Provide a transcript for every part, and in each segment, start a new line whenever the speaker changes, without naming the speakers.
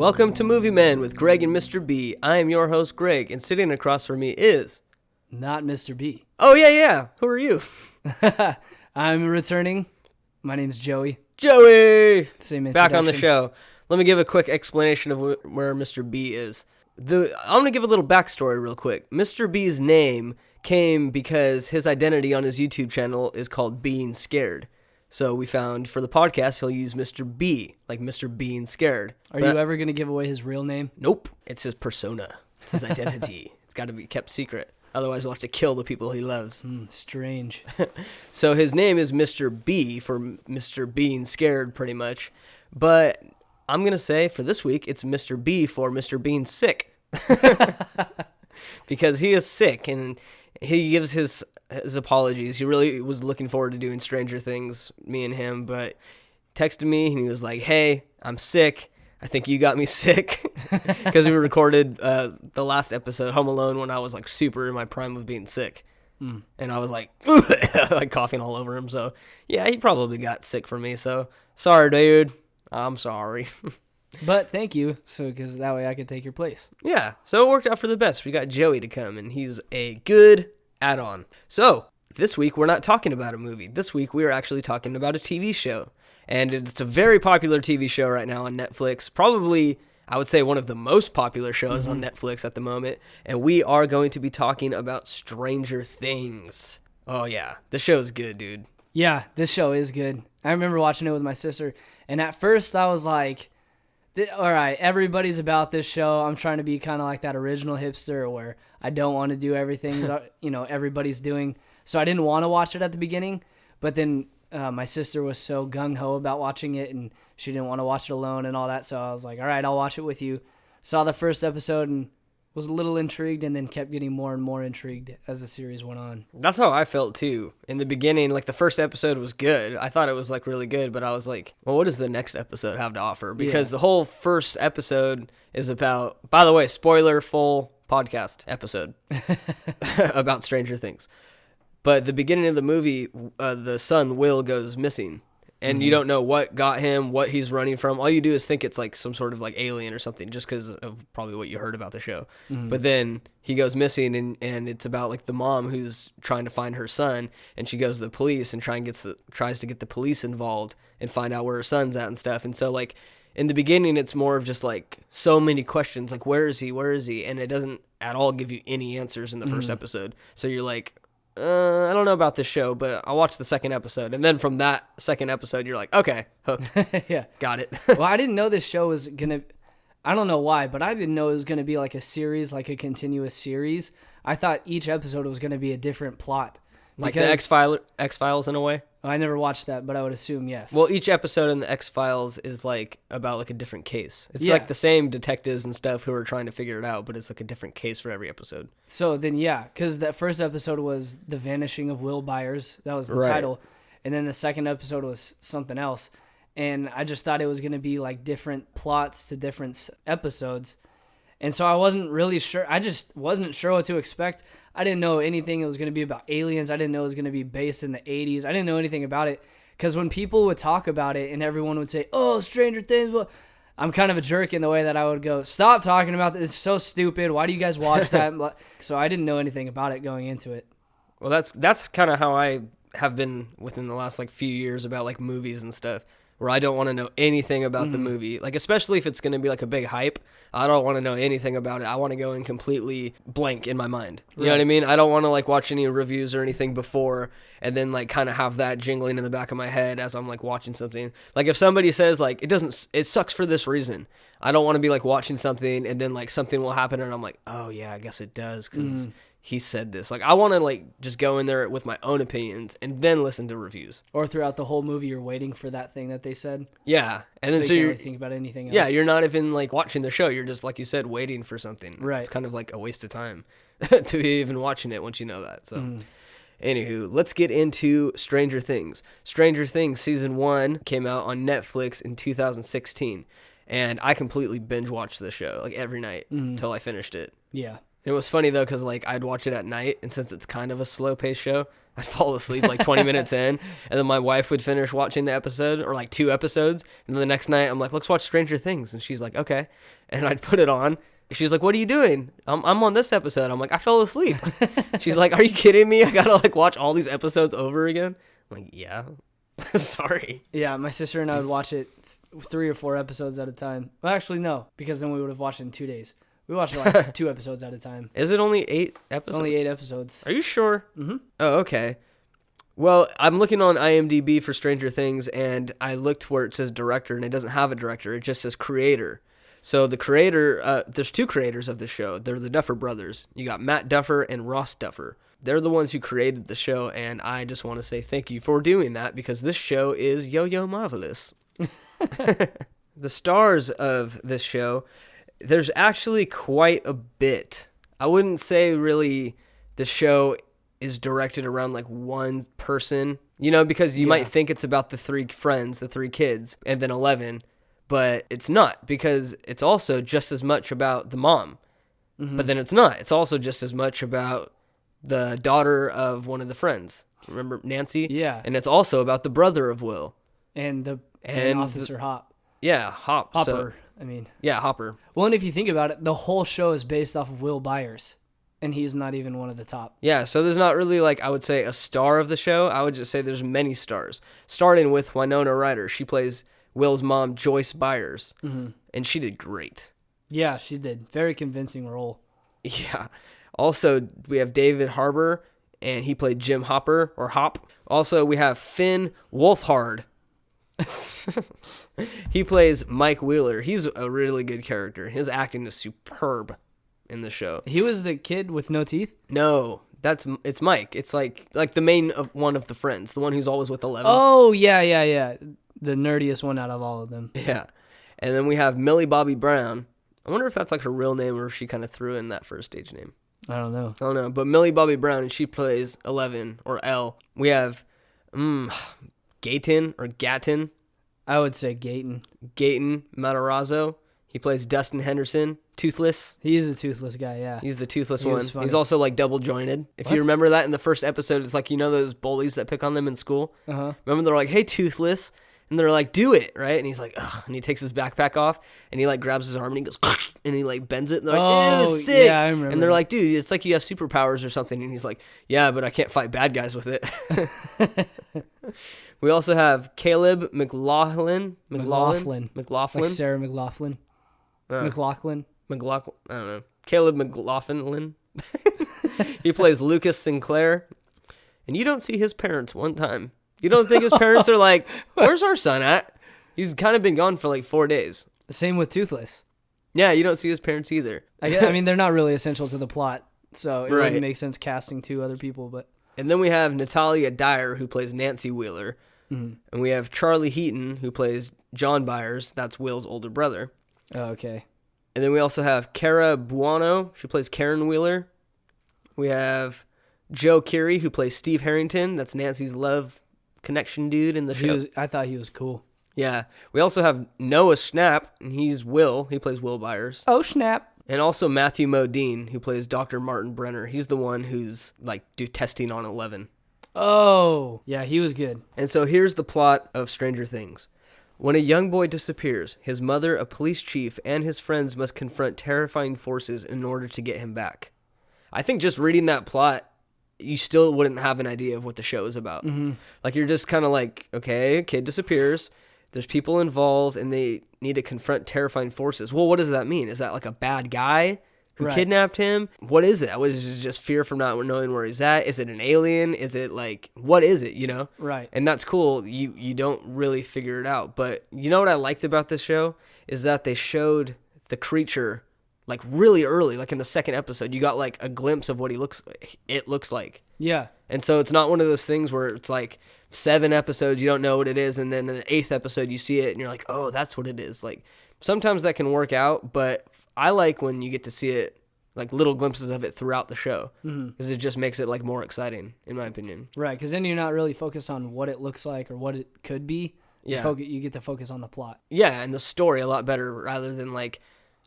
Welcome to Movie Men with Greg and Mr. B. I am your host, Greg, and sitting across from me is...
Not Mr. B.
Oh, yeah. Who are you?
I'm returning. My name's Joey.
Joey!
Same introduction.
Back on the show. Let me give a quick explanation of where Mr. B is. I'm going to give a little backstory real quick. Mr. B's name came because his identity on his YouTube channel is called Being Scared. So we found for the podcast, he'll use Mr. B, like Mr. Being Scared.
Are you ever going to give away his real name?
Nope. It's his persona. It's his identity. It's got to be kept secret. Otherwise, he'll have to kill the people he loves.
Strange.
So his name is Mr. B for Mr. Being Scared, pretty much. But I'm going to say for this week, it's Mr. B for Mr. Being Sick. Because he is sick, and he gives his apologies. He really was looking forward to doing Stranger Things, me and him, but texted me, and he was like, hey, I'm sick. I think you got me sick. Because we recorded the last episode, Home Alone, when I was like super in my prime of being sick. And I was like, like coughing all over him. So, yeah, he probably got sick from me. So, sorry, dude. I'm sorry.
But thank you, because that way I could take your place.
Yeah, so it worked out for the best. We got Joey to come, and he's a good add-on. So, this week we're not talking about a movie. This week we are actually talking about a TV show. And it's a very popular TV show right now on Netflix. Probably, I would say, one of the most popular shows on Netflix at the moment. And we are going to be talking about Stranger Things. Oh, yeah. The show is good, dude.
Yeah, this show is good. I remember watching it with my sister. And at first I was like, all right, everybody's about this show. I'm trying to be kind of like that original hipster where I don't want to do everything everybody's doing. So I didn't want to watch it at the beginning. But then my sister was so gung-ho about watching it, and she didn't want to watch it alone and all that. So I was like, all right, I'll watch it with you. Saw the first episode and was a little intrigued, and then kept getting more and more intrigued as the series went on.
That's how I felt too. In the beginning, like the first episode was good. I thought it was like really good, but I was like, well, what does the next episode have to offer? Because the whole first episode is about, by the way, spoiler full podcast episode about Stranger Things. But the beginning of the movie, the son, Will, goes missing. And you don't know what got him, what he's running from. All you do is think it's like some sort of like alien or something just because of probably what you heard about the show. But then he goes missing, and it's about like the mom who's trying to find her son, and she goes to the police and tries to get the police involved and find out where her son's at and stuff. And so like in the beginning, it's more of just like so many questions, like where is he? And it doesn't at all give you any answers in the first episode. So you're like, I don't know about this show, but I'll watch the second episode. And then from that second episode, you're like, okay, hooked.
Yeah.
Got it.
Well, I didn't know this show was going to, I don't know why, but I didn't know it was going to be like a series, like a continuous series. I thought each episode was going to be a different plot.
Like the X-Files in a way?
I never watched that, but I would assume yes.
Well, each episode in the X-Files is like about like a different case. It's like the same detectives and stuff who are trying to figure it out, but it's like a different case for every episode.
So then, yeah, because that first episode was The Vanishing of Will Byers. That was the title. And then the second episode was something else. And I just thought it was going to be like different plots to different episodes. And so I wasn't really sure. I just wasn't sure what to expect. I didn't know anything it was going to be about aliens. I didn't know it was going to be based in the 80s. I didn't know anything about it. Because when people would talk about it and everyone would say, oh, Stranger Things, well, I'm kind of a jerk in the way that I would go, stop talking about this. It's so stupid. Why do you guys watch that? So I didn't know anything about it going into it.
Well, that's kind of how I have been within the last like few years about like movies and stuff, where I don't want to know anything about the movie. Like, especially if it's going to be like a big hype, I don't want to know anything about it. I want to go in completely blank in my mind. You know what I mean? I don't want to like watch any reviews or anything before and then like kind of have that jingling in the back of my head as I'm like watching something. Like if somebody says like, it sucks for this reason, I don't want to be like watching something and then like something will happen and I'm like, oh yeah, I guess it does because he said this. Like I want to like just go in there with my own opinions and then listen to reviews.
Or throughout the whole movie, you're waiting for that thing that they said.
Yeah, and then
so you can't really think about anything else.
Yeah, you're not even like watching the show. You're just like you said, waiting for something.
Right.
It's kind of like a waste of time to be even watching it once you know that. So, anywho, let's get into Stranger Things. Stranger Things season 1 came out on Netflix in 2016, and I completely binge watched the show like every night until I finished it.
Yeah.
And it was funny though, because like I'd watch it at night, and since it's kind of a slow paced show, I'd fall asleep like 20 minutes in, and then my wife would finish watching the episode, or like 2 episodes, and then the next night I'm like, let's watch Stranger Things, and she's like, okay, and I'd put it on. She's like, what are you doing? I'm on this episode. I'm like, I fell asleep. She's like, are you kidding me? I gotta like watch all these episodes over again. I'm like, yeah. Sorry.
Yeah, my sister and I would watch it 3 or 4 episodes at a time. Well, actually, no, because then we would have watched it in 2 days. We watched it like 2 episodes at a time.
Is it only 8 episodes?
It's only 8 episodes.
Are you sure?
Mm-hmm.
Oh, okay. Well, I'm looking on IMDb for Stranger Things, and I looked where it says director, and it doesn't have a director. It just says creator. So the creator, there's 2 creators of the show. They're the Duffer Brothers. You got Matt Duffer and Ross Duffer. They're the ones who created the show, and I just want to say thank you for doing that, because this show is yo-yo marvelous. The stars of this show, there's actually quite a bit. I wouldn't say really the show is directed around like one person, because you might think it's about the 3 friends, the 3 kids, and then 11, but it's not, because it's also just as much about the mom. Mm-hmm. But then it's not. It's also just as much about the daughter of one of the friends. Remember Nancy?
Yeah.
And it's also about the brother of Will.
And Officer Hop.
Yeah, Hopper. Yeah, Hopper.
Well, and if you think about it, the whole show is based off of Will Byers, and he's not even one of the top.
Yeah, so there's not really, like, I would say a star of the show. I would just say there's many stars. Starting with Winona Ryder. She plays Will's mom, Joyce Byers, and she did great.
Yeah, she did. Very convincing role.
Yeah. Also, we have David Harbour, and he played Jim Hopper, or Hop. Also, we have Finn Wolfhard. He plays Mike Wheeler. He's a really good character. His acting is superb in the show.
He was the kid with no teeth?
No, it's Mike. It's like the main one of the friends, the one who's always with 11.
Oh, yeah. The nerdiest one out of all of them.
Yeah. And then we have Millie Bobby Brown. I wonder if that's like her real name, or if she kind of threw in that first stage name.
I don't know.
But Millie Bobby Brown, and she plays 11, or L. We have Gaten, or Gatton.
I would say Gaten
Matarazzo. He plays Dustin Henderson, Toothless.
He's the toothless guy, yeah.
He's the toothless one.
Funny.
He's also like double jointed. If you remember that in the first episode, it's like, those bullies that pick on them in school?
Uh-huh.
Remember, they're like, hey, Toothless. And they're like, do it, right? And he's like, ugh. And he takes his backpack off, and he like grabs his arm, and he goes, and he like bends it. And they're like, ew, sick.
Yeah, I remember.
And they're like, dude, it's like you have superpowers or something. And he's like, yeah, but I can't fight bad guys with it. We also have Caleb McLaughlin.
Like Sarah McLaughlin. McLaughlin.
I don't know. Caleb McLaughlin. He plays Lucas Sinclair. And you don't see his parents one time. You don't think his parents are like, where's our son at? He's kind of been gone for like 4 days.
Same with Toothless.
Yeah, you don't see his parents either.
I mean, they're not really essential to the plot, so it wouldn't make sense casting 2 other people. But
And then we have Natalia Dyer, who plays Nancy Wheeler. Mm-hmm. And we have Charlie Heaton, who plays John Byers. That's Will's older brother.
Oh, okay.
And then we also have Cara Buono. She plays Karen Wheeler. We have Joe Keery, who plays Steve Harrington. That's Nancy's love connection dude in the show.
I thought he was cool.
Yeah. We also have Noah Schnapp, and he's Will. He plays Will Byers.
Oh, snap.
And also Matthew Modine, who plays Dr. Martin Brenner. He's the one who's like do testing on 11.
Oh, yeah, he was good.
And so here's the plot of Stranger Things. When a young boy disappears, his mother, a police chief, and his friends must confront terrifying forces in order to get him back. I think just reading that plot, you still wouldn't have an idea of what the show is about. Mm-hmm. Like, you're just kind of like, okay, a kid disappears, there's people involved, and they need to confront terrifying forces. Well, what does that mean? Is that like a bad guy who kidnapped him? What is it? Was it just fear from not knowing where he's at? Is it an alien? Is it like, what is it,
Right.
And that's cool. You don't really figure it out. But you know what I liked about this show? Is that they showed the creature like really early, like in the second episode. You got like a glimpse of what it looks like.
Yeah.
And so it's not one of those things where it's like 7 episodes, you don't know what it is, and then in the 8th episode you see it and you're like, oh, that's what it is. Like, sometimes that can work out, but I like when you get to see it, like little glimpses of it throughout the show, because it just makes it like more exciting, in my opinion.
Right, because then you're not really focused on what it looks like or what it could be.
Yeah.
You get to focus on the plot.
Yeah, and the story a lot better rather than like,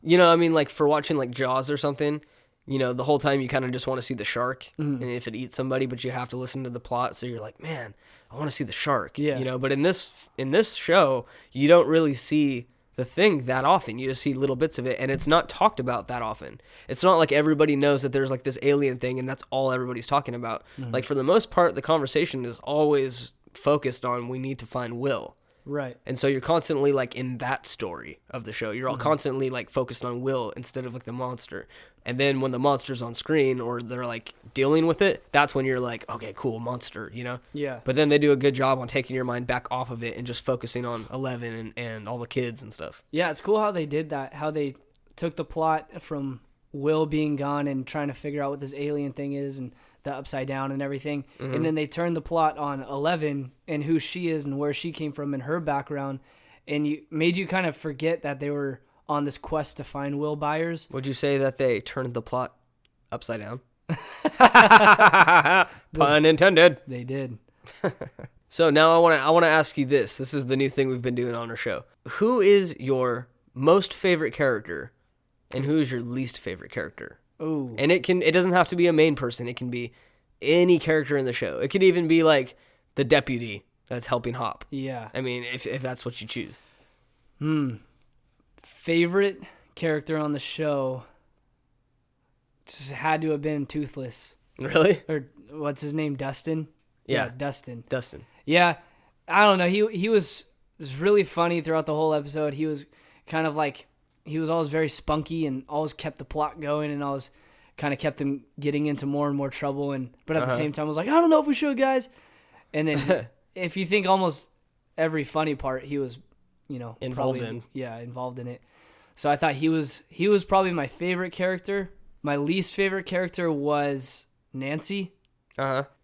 like for watching like Jaws or something, you know, the whole time you kind of just want to see the shark and if it eats somebody, but you have to listen to the plot. So you're like, man, I want to see the shark, you know, but in this show, you don't really see the thing that often. You just see little bits of it, and it's not talked about that often. It's not like everybody knows that there's like this alien thing and that's all everybody's talking about. Like for the most part, the conversation is always focused on we need to find Will.
Right.
And so you're constantly like in that story of the show. You're all constantly like focused on Will instead of like the monster. And then when the monster's on screen or they're like dealing with it, that's when you're like, okay, cool, monster, you know?
Yeah.
But then they do a good job on taking your mind back off of it and just focusing on Eleven and all the kids and stuff.
Yeah, it's cool how they did that, how they took the plot from Will being gone and trying to figure out what this alien thing is and the upside down and everything. And then they turned the plot on Eleven and who she is and where she came from and her background. And made you kind of forget that they were on this quest to find Will Byers.
Would you say that they turned the plot upside down? Pun intended.
They did.
So now I want to ask you this. This is the new thing we've been doing on our show. Who is your most favorite character and who is your least favorite character?
Ooh.
And it doesn't have to be a main person. It can be any character in the show. It could even be like the deputy that's helping Hop.
Yeah.
I mean, if that's what you choose.
Favorite character on the show just had to have been Toothless.
Really?
Or what's his name? Dustin?
Yeah.
Dustin.
Yeah.
I don't know. He was really funny throughout the whole episode. He was kind of like, he was always very spunky and always kept the plot going and always kind of kept him getting into more and more trouble. But at the same time, was like, I don't know if we should, guys. And then if you think almost every funny part, he was, you know,
involved in.
Yeah, involved in it. So I thought he was probably my favorite character. My least favorite character was Nancy.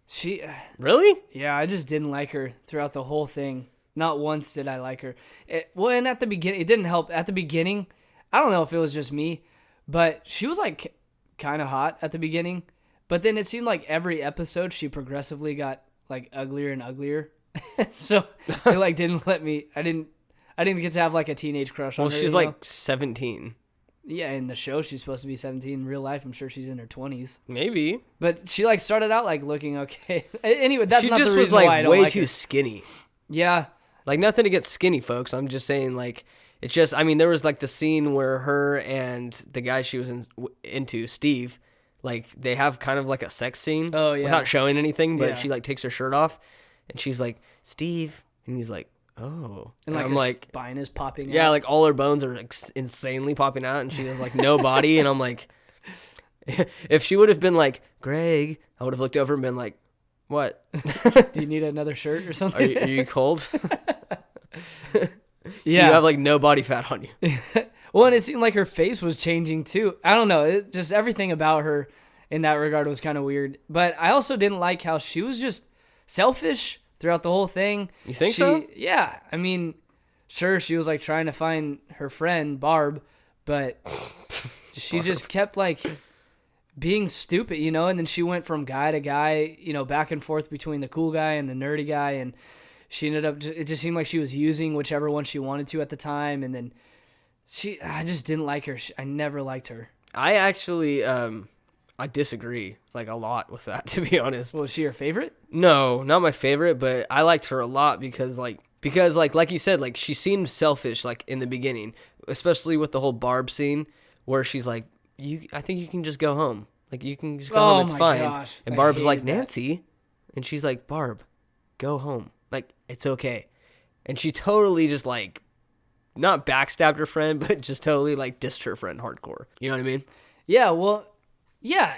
She
Really?
Yeah, I just didn't like her throughout the whole thing. Not once did I like her. And at the beginning, it didn't help. At the beginning, I don't know if it was just me, but she was like kind of hot at the beginning. But then it seemed like every episode she progressively got like uglier and uglier. So it like didn't let me. I didn't get to have like a teenage crush on her.
Well, she's like 17.
Yeah, in the show she's supposed to be 17. In real life, I'm sure she's in her 20s.
Maybe.
But she like started out like looking okay. Anyway, that's not the reason
was like
why I don't
way
like
too
her.
skinny.
Yeah.
Like nothing to get skinny, folks. I'm just saying like it's just I mean there was like the scene where her and the guy she was into, Steve, like they have kind of like a sex scene.
Oh yeah.
Without showing anything, but
Yeah.
she like takes her shirt off and she's like, "Steve." And he's like, "Oh."
And like
I'm
her
like,
spine is popping
yeah,
out.
like all her bones are insanely popping out and she has like no body and I'm like if she would have been like, "Greg," I would have looked over and been like, "What?
Do you need another shirt or something?
Are you cold?"
Yeah.
You have like no body fat on you.
Well, and it seemed like her face was changing too. I don't know. Just everything about her in that regard was kind of weird. But I also didn't like how she was just selfish throughout the whole thing.
You think so?
Yeah. I mean, sure, she was like trying to find her friend, Barb, but she just kept like being stupid, you know? And then she went from guy to guy, you know, back and forth between the cool guy and the nerdy guy. And she ended up, it just seemed like she was using whichever one she wanted to at the time. And then I just didn't like her. I never liked her.
I actually, I disagree like a lot with that, to be honest.
Was she your favorite?
No, not my favorite, but I liked her a lot because like you said, like she seemed selfish like in the beginning, especially with the whole Barb scene where she's like, I think you can just go home. Like you can just go home. It's fine.
Gosh,
and
I
Barb's like,
hated that.
Nancy, and she's like, Barb, go home. Like it's okay. And she totally just like not backstabbed her friend, but just totally like dissed her friend hardcore. You know what I mean?
Yeah, well, yeah.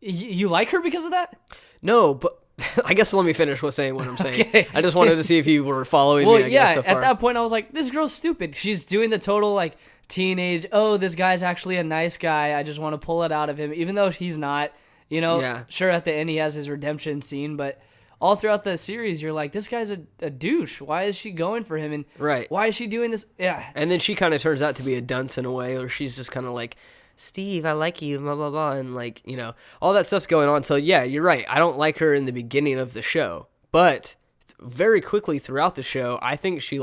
You like her because of that?
No, but I guess let me finish with saying what I'm saying.
Okay.
I just wanted to see if you were following
Well,
me, I guess, so far.
at that point I was like, this girl's stupid. She's doing the total like teenage, oh, this guy's actually a nice guy. I just want to pull it out of him, even though he's not. You know,
Yeah.
Sure, at the end he has his redemption scene, but all throughout the series you're like, this guy's a douche. Why is she going for him? And
Right.
why is she doing this? Yeah.
And then she kind of turns out to be a dunce in a way, or she's just kind of like, Steve, I like you, blah, blah, blah. And like, you know, all that stuff's going on. So yeah, you're right. I don't like her in the beginning of the show, but very quickly throughout the show, I think she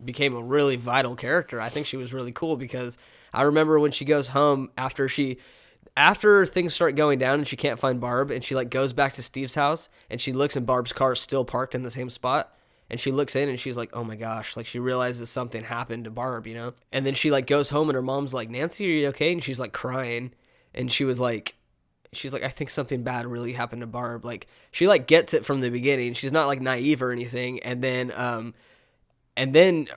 became a really vital character. I think she was really cool because I remember when she goes home after things start going down and she can't find Barb, and she like goes back to Steve's house and she looks and Barb's car is still parked in the same spot. And she looks in and she's like, oh my gosh, like she realizes something happened to Barb, you know? And then she like goes home and her mom's like, Nancy, are you okay? And she's like crying. And she's like, I think something bad really happened to Barb. Like she like gets it from the beginning. She's not like naive or anything. And then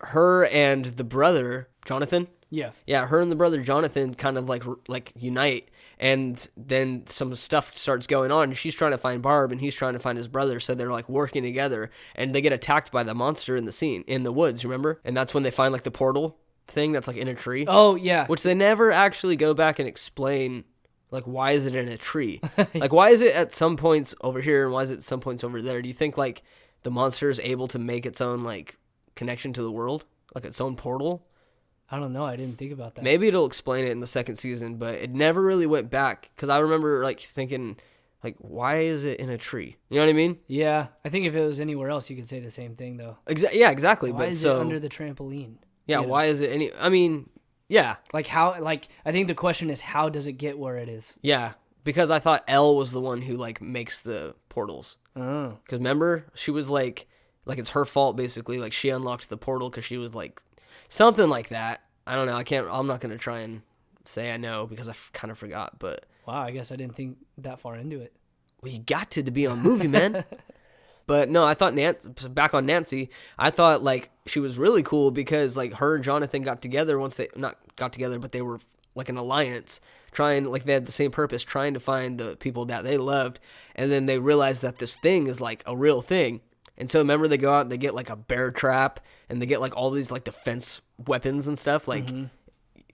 her and the brother, Jonathan. Yeah, her and the brother Jonathan kind of like unite. And then some stuff starts going on. She's trying to find Barb, and he's trying to find his brother. So they're like working together, and they get attacked by the monster in the woods. Remember? And that's when they find like the portal thing that's like in a tree.
Oh yeah.
Which they never actually go back and explain. Like, why is it in a tree? Like, why is it at some points over here and why is it at some points over there? Do you think like the monster is able to make its own like connection to the world, like its own portal?
I don't know. I didn't think about that.
Maybe it'll explain it in the second season, but it never really went back because I remember like thinking, like, why is it in a tree? You know what I mean?
Yeah, I think if it was anywhere else, you could say the same thing though.
Yeah, exactly.
Why
but
is
so
it under the trampoline?
Yeah,
You know?
why is it any? I mean, yeah,
Like how? Like I think the question is, how does it get where it is?
yeah. Because I thought Elle was the one who like makes the portals.
Oh,
Because remember, she was like it's her fault basically. Like she unlocked the portal because she was like something like that. I don't know. I'm not gonna try and say I know because I kind of forgot. But
wow. I guess I didn't think that far into it.
well, you got to be on movie, man. But no, I thought back on Nancy, I thought like she was really cool because like her and Jonathan got together once they not got together, but they were like an alliance, trying like they had the same purpose, trying to find the people that they loved, and then they realized that this thing is like a real thing. And so remember they go out and they get like a bear trap and they get like all these like defense weapons and stuff. Like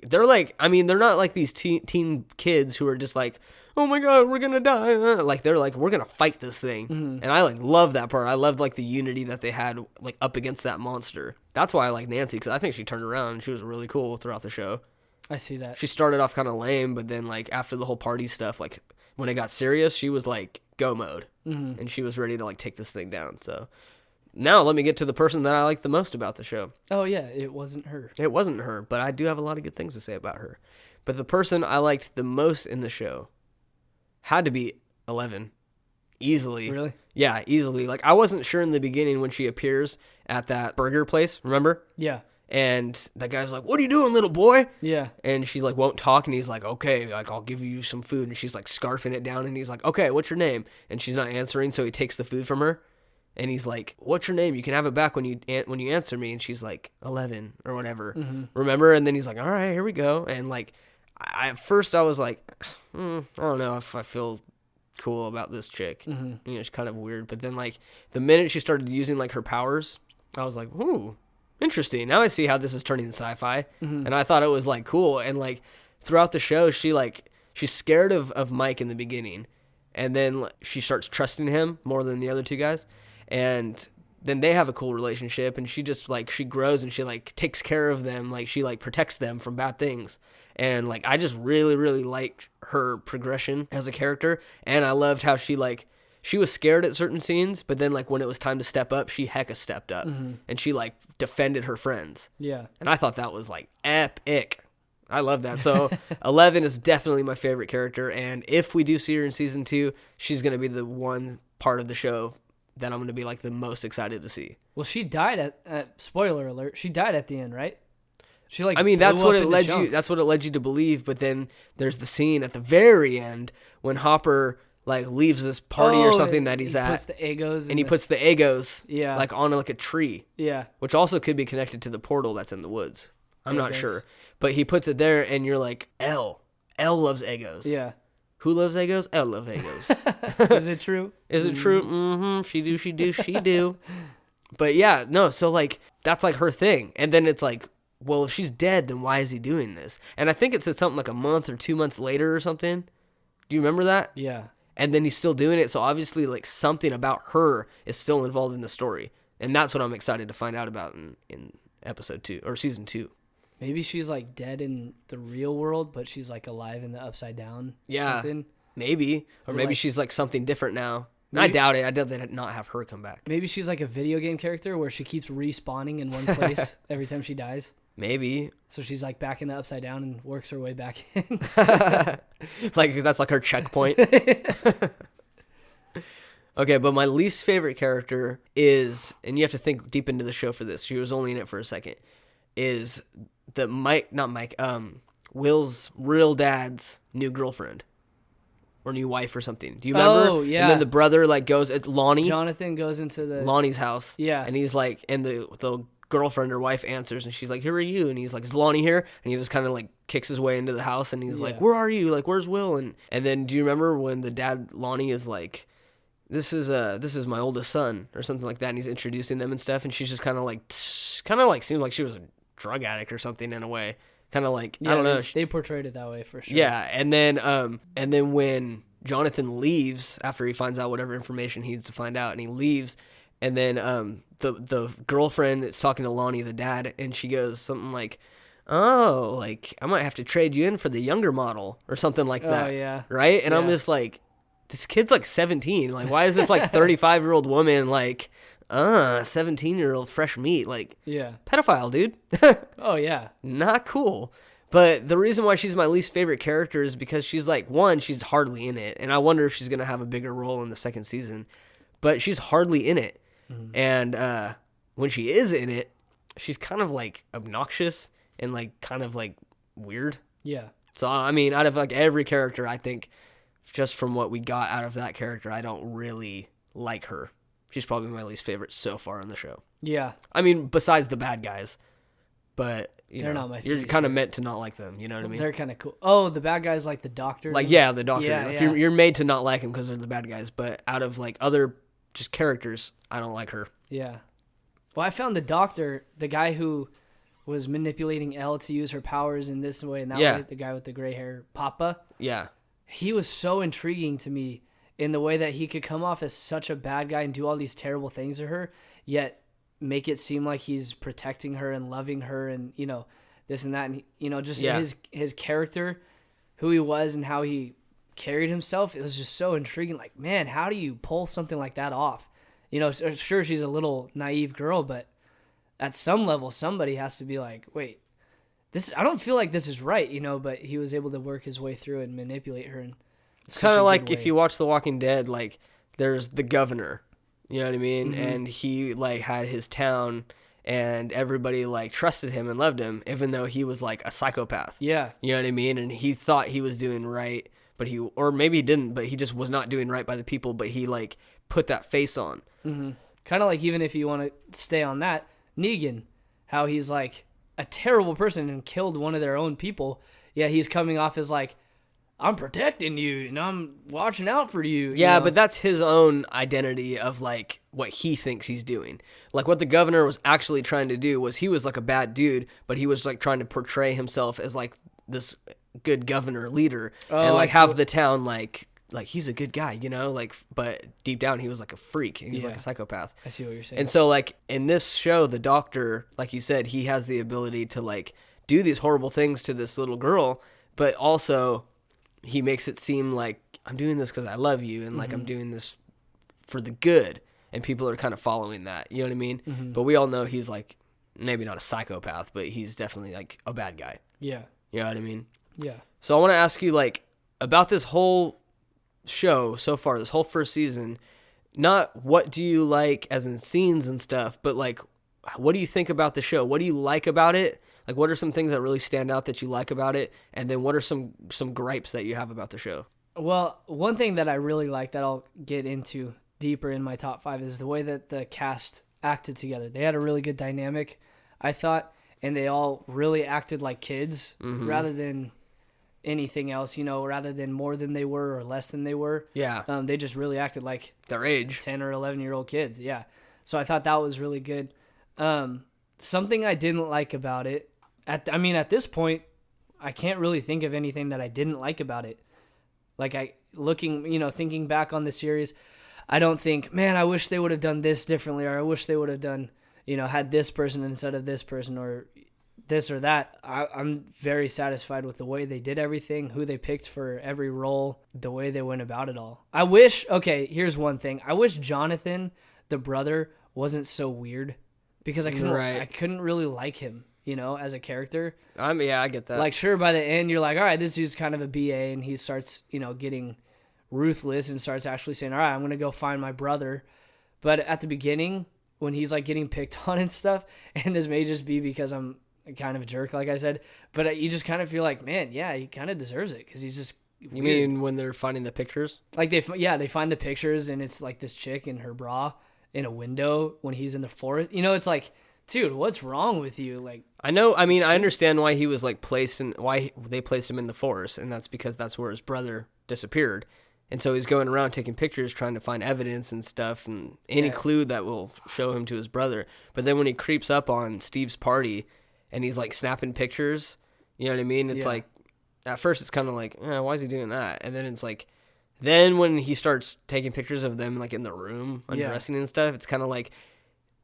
they're like, I mean, they're not like these teen kids who are just like, oh my God, we're going to die. Like they're like, we're going to fight this thing. And I like love that part. I loved like the unity that they had like up against that monster. That's why I like Nancy, because I think she turned around and she was really cool throughout the show.
I see that.
She started off kind of lame, but then like after the whole party stuff, like when it got serious, she was like go mode, and she was ready to like take this thing down. So now let me get to the person that I like the most about the show.
Oh yeah, it wasn't her.
It wasn't her, but I do have a lot of good things to say about her. But the person I liked the most in the show had to be 11. Easily.
Really?
Yeah, easily. Like I wasn't sure in the beginning when she appears at that burger place, remember?
Yeah.
And that guy's like, what are you doing, little boy?
Yeah.
And she like won't talk, and he's like, okay, like I'll give you some food. And she's like scarfing it down, and he's like, okay, what's your name? And she's not answering, so he takes the food from her, and he's like, what's your name? You can have it back when you answer me. And she's like 11 or whatever, remember? And then he's like, all right, here we go. And like, at first I was like, I don't know if I feel cool about this chick. You know, it's kind of weird. But then like the minute she started using like her powers, I was like, ooh, interesting. Now I see how this is turning sci-fi. And I thought it was like cool. And like throughout the show, she's scared of Mike in the beginning, and then she starts trusting him more than the other two guys, and then they have a cool relationship, and she just like she grows and she like takes care of them, like she like protects them from bad things. And like I just really really liked her progression as a character, and I loved how she was scared at certain scenes, but then like when it was time to step up, she hecka stepped up, and she like defended her friends.
Yeah.
And I thought that was like epic. I love that. So 11 is definitely my favorite character, and if we do see her in season 2, she's going to be the one part of the show that I'm going to be like the most excited to see.
Well, she died at spoiler alert. She died at the end, right? She like
I mean, that's
blew
what
up
it
into
led
chunks.
you that's what it led you to believe, but then there's the scene at the very end when Hopper like leaves this party or something that he's
he
at.
Puts the Egos
and he puts the Egos
Yeah.
like on like a tree.
Yeah.
Which also could be connected to the portal that's in the woods. I'm not
Egos.
sure. But he puts it there, and you're like, Elle loves Egos.
Yeah.
Who loves Egos? Elle loves Egos.
Is it true?
Is it true? Mm-hmm. She do. But yeah, no, so like, that's like her thing. And then it's like, well, if she's dead, then why is he doing this? And I think it said something like a month or 2 months later or something. Do you remember that?
Yeah.
And then he's still doing it, so obviously like something about her is still involved in the story. And that's what I'm excited to find out about in episode 2 or season 2.
Maybe she's like dead in the real world, but she's like alive in the upside down.
Yeah,
something.
maybe. Or maybe
like-
she's like something different now. I
Maybe-
doubt it. I doubt they'd not have her come back.
Maybe she's like a video game character where she keeps respawning in one place every time she dies.
Maybe.
So she's like back in the Upside Down and works her way back in.
Like that's like her checkpoint. Okay, but my least favorite character is, and you have to think deep into the show for this. She was only in it for a second. Is Will's real dad's new girlfriend or new wife or something. Do you remember?
Oh, yeah.
And then the brother like goes at Lonnie.
Jonathan goes into
Lonnie's house.
Yeah.
And he's like, and the girlfriend or wife answers, and she's like, "Who are you?" And he's like, "Is Lonnie here?" And he just kind of like kicks his way into the house, and he's like, "Where are you? Like, where's Will?" And then do you remember when the dad Lonnie is like, This is my oldest son or something like that, and he's introducing them and stuff, and she's just kind of like seemed like she was a drug addict or something in a way, kind of like I don't know.
They portrayed it that way for sure.
Yeah, and then when Jonathan leaves after he finds out whatever information he needs to find out, and he leaves, and then the girlfriend is talking to Lonnie, the dad, and she goes something like, "Oh, like I might have to trade you in for the younger model or something like that."
Oh yeah,
right. And I'm just like, this kid's like 17. Like, why is this like 35-year-old woman like, 17-year-old fresh meat? Like,
yeah,
pedophile, dude.
Oh yeah,
Not cool. But the reason why she's my least favorite character is because she's like, one, she's hardly in it, and I wonder if she's gonna have a bigger role in the second season. But she's hardly in it, and when she is in it, she's kind of like obnoxious and like kind of like weird.
yeah.
So I mean, out of like every character, I think just from what we got out of that character, I don't really like her. She's probably my least favorite so far on the show.
Yeah.
I mean, besides the bad guys, but
they're not my favorite.
You're kind of meant to not like them. You know what I mean?
They're kind of cool. Oh, the bad guys like the doctor.
Like, yeah, the doctor.
Yeah,
like,
yeah.
You're made to not like him because they're the bad guys. But out of like other just characters, I don't like her.
Yeah. Well, I found the doctor, the guy who was manipulating Elle to use her powers in this way and that way, the guy with the gray hair, Papa.
Yeah.
He was so intriguing to me in the way that he could come off as such a bad guy and do all these terrible things to her, yet make it seem like he's protecting her and loving her and, you know, this and that. And, you know, just his character, who he was and how he carried himself, it was just so intriguing. Like, man, how do you pull something like that off? You know, sure, she's a little naive girl, but at some level, somebody has to be like, wait, I don't feel like this is right, you know, but he was able to work his way through and manipulate her.
It's kind of like if you watch The Walking Dead, like there's the governor, you know what I mean? Mm-hmm. And he like had his town and everybody like trusted him and loved him, even though he was like a psychopath.
Yeah.
You know what I mean? And he thought he was doing right, but or maybe he didn't, but he just was not doing right by the people, but he like put that face on.
Mm-hmm. Kind of like, even if you want to stay on that, Negan, how he's like a terrible person and killed one of their own people. Yeah, he's coming off as like, I'm protecting you and I'm watching out for you.
Yeah,
you know?
But that's his own identity of like what he thinks he's doing. Like what the governor was actually trying to do was he was like a bad dude, but he was like trying to portray himself as like this good governor leader and like have the town like he's a good guy, you know, like, but deep down he was like a freak. He's like a psychopath.
I see what you're saying.
And so like in this show, the doctor, like you said, he has the ability to like do these horrible things to this little girl, but also he makes it seem like I'm doing this because I love you and like I'm doing this for the good, and people are kind of following that. You know what I mean? Mm-hmm. But we all know he's like maybe not a psychopath, but he's definitely like a bad guy.
Yeah.
You know what I mean?
Yeah.
So I want to ask you like about this whole show so far, this whole first season. Not what do you like as in scenes and stuff, but like what do you think about the show? What do you like about it? Like, what are some things that really stand out that you like about it? And then what are some gripes that you have about the show?
Well, one thing that I really like that I'll get into deeper in my top 5 is the way that the cast acted together. They had a really good dynamic, I thought, and they all really acted like kids rather than anything else, you know, rather than more than they were or less than they were.
Yeah.
They just really acted like
their age.
10 or 11-year-old kids, yeah. So I thought that was really good. Something I didn't like about it, at this point, I can't really think of anything that I didn't like about it. Like thinking back on the series, I don't think, man, I wish they would have done this differently, or I wish they would have done, had this person instead of this person, or this or that. I'm very satisfied with the way they did everything, who they picked for every role, the way they went about it all. Here's one thing. I wish Jonathan, the brother, wasn't so weird, because I couldn't really like him. you know, as a character.
Yeah, I get that.
Like, sure, by the end, you're like, all right, this dude's kind of a BA, and he starts, you know, getting ruthless and starts actually saying, all right, I'm going to go find my brother. But at the beginning, when he's, like, getting picked on and stuff, and this may just be because I'm kind of a jerk, like I said, but you just kind of feel like, man, yeah, he kind of deserves it because he's just weird.
You mean when they're finding the pictures?
Like, they find the pictures, and it's, like, this chick in her bra in a window when he's in the forest. You know, it's like, dude, what's wrong with you? Like,
I know. I mean, I understand why he was like why they placed him in the forest, and that's because that's where his brother disappeared, and so he's going around taking pictures, trying to find evidence and stuff, and any clue that will show him to his brother. But then when he creeps up on Steve's party, and he's like snapping pictures, you know what I mean? It's like, at first it's kind of like, why is he doing that? And then it's like, then when he starts taking pictures of them like in the room, undressing and stuff, it's kind of like,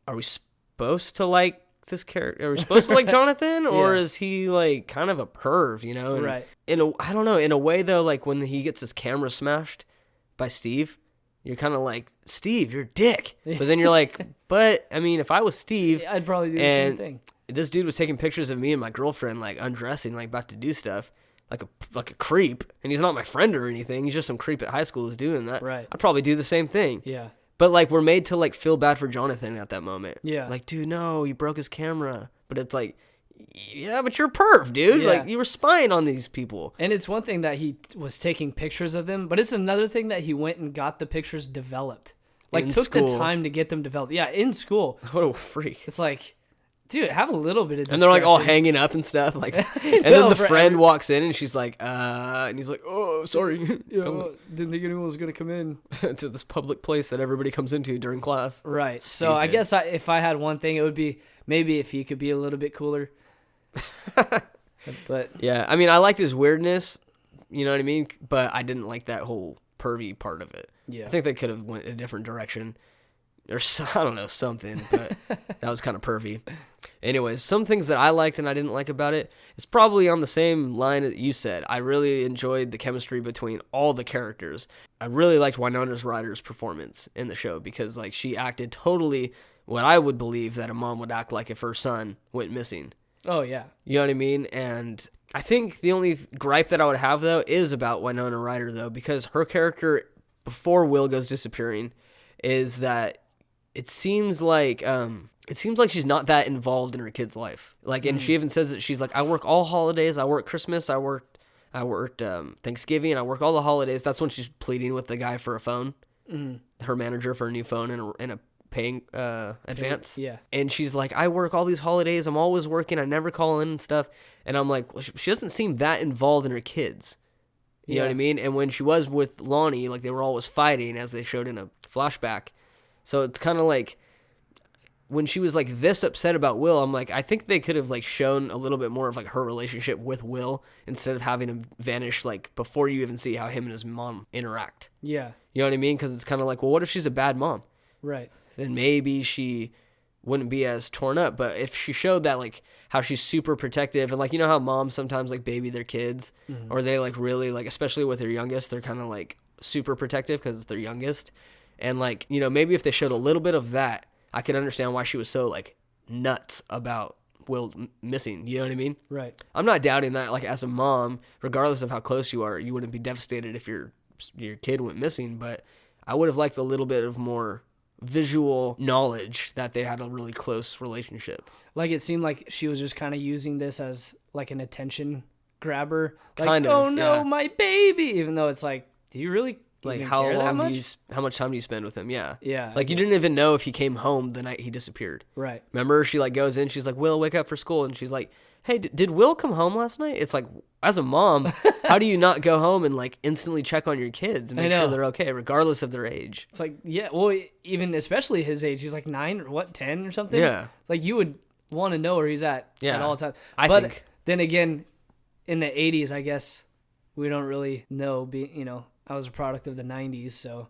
are we supposed to like this character? Are we supposed to like Jonathan, or is he like kind of a perv, you know? And
right.
I don't know. In a way though, like when he gets his camera smashed by Steve, you're kind of like, Steve, you're a dick. But then you're like, but I mean, if I was Steve,
I'd probably do the same thing.
This dude was taking pictures of me and my girlfriend like undressing, like about to do stuff, like a creep, and he's not my friend or anything. He's just some creep at high school who's doing that.
Right.
I'd probably do the same thing.
Yeah.
But, like, we're made to, like, feel bad for Jonathan at that moment.
Yeah.
Like, dude, no, you broke his camera. But it's like, yeah, but you're a perv, dude.
Yeah.
Like, you were spying on these people.
And it's one thing that he was taking pictures of them, but it's another thing that he went and got the pictures developed. Like, took the time to get them developed. Yeah, in school.
What a freak.
It's like, dude, have a little bit of discretion.
And they're, like, all hanging up and stuff. Like, and then the friend walks in, and she's like, and he's like, oh, sorry.
Didn't think anyone was going to come in.
To this public place that everybody comes into during class.
Right. Stupid. So I guess if I had one thing, it would be maybe if he could be a little bit cooler. But
yeah, I mean, I liked his weirdness, you know what I mean? But I didn't like that whole pervy part of it.
Yeah.
I think they could have went a different direction. Or, I don't know, something, but that was kind of pervy. Anyways, some things that I liked and I didn't like about it is probably on the same line that you said. I really enjoyed the chemistry between all the characters. I really liked Winona Ryder's performance in the show because, like, she acted totally what I would believe that a mom would act like if her son went missing.
Oh, yeah.
You know what I mean? And I think the only gripe that I would have, though, is about Winona Ryder, though, because her character, before Will goes disappearing, is that it seems like she's not that involved in her kid's life. Like, and she even says that she's like, I work all holidays. I work Christmas. I worked Thanksgiving. I work all the holidays. That's when she's pleading with the guy for a phone, her manager for a new phone and a paying advance.
Yeah.
And she's like, I work all these holidays. I'm always working. I never call in and stuff. And I'm like, well, she doesn't seem that involved in her kids. You know what I mean? And when she was with Lonnie, like, they were always fighting, as they showed in a flashback. So it's kind of like, when she was like this upset about Will, I'm like, I think they could have like shown a little bit more of like her relationship with Will instead of having him vanish like before you even see how him and his mom interact.
Yeah.
You know what I mean? Because it's kind of like, well, what if she's a bad mom?
Right.
Then maybe she wouldn't be as torn up. But if she showed that, like, how she's super protective and like, you know how moms sometimes like baby their kids, or they like really like, especially with their youngest, they're kind of like super protective because it's their youngest. And like, you know, maybe if they showed a little bit of that, I could understand why she was so like nuts about Will missing. You know what I mean?
Right.
I'm not doubting that, like, as a mom, regardless of how close you are, you wouldn't be devastated if your kid went missing. But I would have liked a little bit of more visual knowledge that they had a really close relationship.
Like, it seemed like she was just kind of using this as like an attention grabber. Like,
kind of,
oh no, my baby. Even though it's like, do you really
like
even
how
care that
long
much?
how much time do you spend with him? Yeah.
Yeah.
Like, you didn't even know if he came home the night he disappeared.
Right.
Remember, she like goes in, she's like, Will, wake up for school, and she's like, hey, did Will come home last night? It's like, as a mom, how do you not go home and like instantly check on your kids and make sure they're okay, regardless of their age?
It's like, yeah, well, even especially his age, he's like 9 or 10 or something.
Yeah.
Like, you would want to know where he's at all times.
I
but
think.
Then again, in the 80s, I guess we don't really know. I was a product of the 90s, so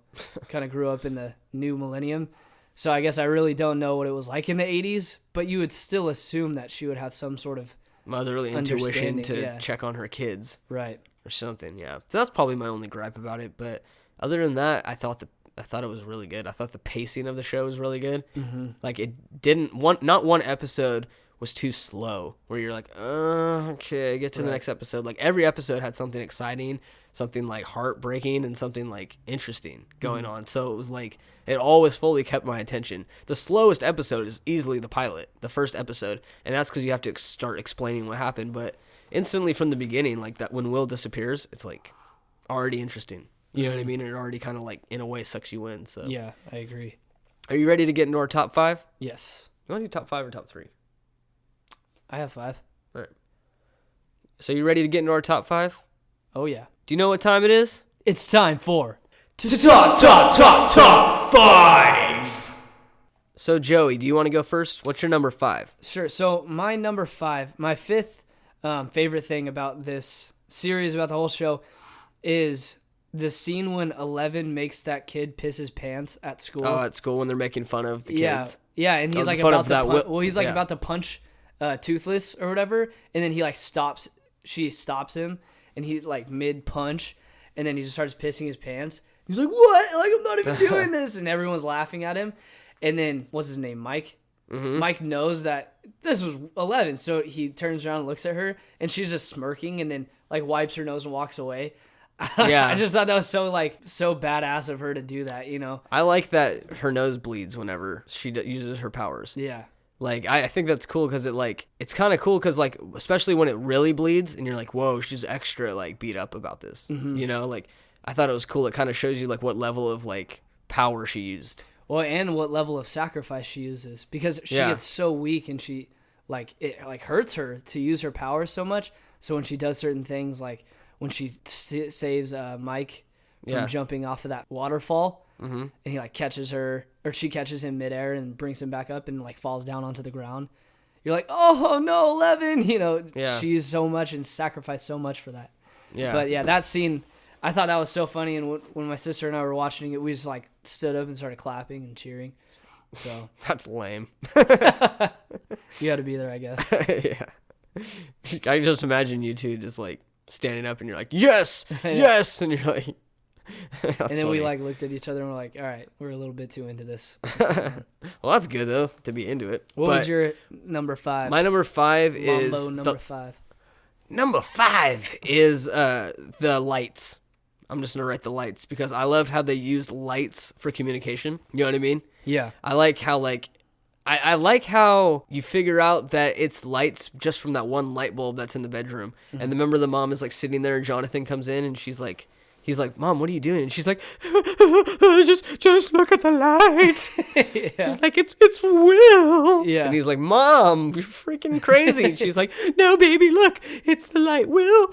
kind of grew up in the new millennium. So I guess I really don't know what it was like in the 80s, but you would still assume that she would have some sort of
motherly intuition to check on her kids.
Right.
Or something, yeah. So that's probably my only gripe about it. But other than that, I thought it was really good. I thought the pacing of the show was really good. Mm-hmm. Like, it didn't not one episode was too slow, where you're like, okay, get to the next episode. Like every episode had something exciting, something like heartbreaking, and something like interesting going on. So it was like it always fully kept my attention. The slowest episode is easily the pilot, the first episode, and that's because you have to start explaining what happened. But instantly from the beginning, like that when Will disappears, it's like already interesting. You know what I mean? And it already kind of like in a way sucks you in. So
yeah, I agree.
Are you ready to get into our top 5?
Yes.
You want to do top 5 or top 3?
I have 5.
All right. So you ready to get into our top 5?
Oh yeah.
Do you know what time it is?
It's time for
top 5. So Joey, do you want to go first? What's your number 5?
Sure. So my number 5, my fifth favorite thing about this series, about the whole show, is the scene when 11 makes that kid piss his pants at school.
Oh, at school when they're making fun of the kids.
Yeah, and he's like about to punch Toothless or whatever, and then he like she stops him, and he like mid punch, and then he just starts pissing his pants. He's like, "What? Like I'm not even doing this," and everyone's laughing at him. And then what's his name, Mike? Mm-hmm. Mike knows that this was 11, so he turns around and looks at her, and she's just smirking, and then like wipes her nose and walks away. Yeah, I just thought that was so badass of her to do that, you know.
I like that her nose bleeds whenever she uses her powers.
Yeah,
like I think that's cool because it's kind of cool because like especially when it really bleeds and you're like, whoa, she's extra like beat up about this, you know. Like I thought it was cool. It kind of shows you like what level of like power she used.
Well, and what level of sacrifice she uses because she gets so weak and she like it like hurts her to use her powers so much. So when she does certain things like when she saves Mike from jumping off of that waterfall, and he like catches her, or she catches him midair and brings him back up and like falls down onto the ground. You're like, oh no, 11! You know, she used so much and sacrificed so much for that. Yeah. But yeah, that scene, I thought that was so funny. And when my sister and I were watching it, we just like stood up and started clapping and cheering. So
that's lame.
You had to be there, I guess.
Yeah. I can just imagine you two just like standing up and you're like, yes, yes, and you're like,
and then funny. We like looked at each other and we're like, all right, we're a little bit too into this.
Well, that's good though to be into it.
What was your number 5?
My number 5 is Number 5 is the lights. I'm just gonna write the lights because I loved how they used lights for communication. You know what I mean?
Yeah.
I like how I like how you figure out that it's lights just from that one light bulb that's in the bedroom. Mm-hmm. And remember the mom is like sitting there and Jonathan comes in and he's like, Mom, what are you doing? And she's like, just look at the lights. She's like, it's Will. Yeah. And he's like, Mom, you're freaking crazy. And she's like, no, baby, look, it's the light. Will,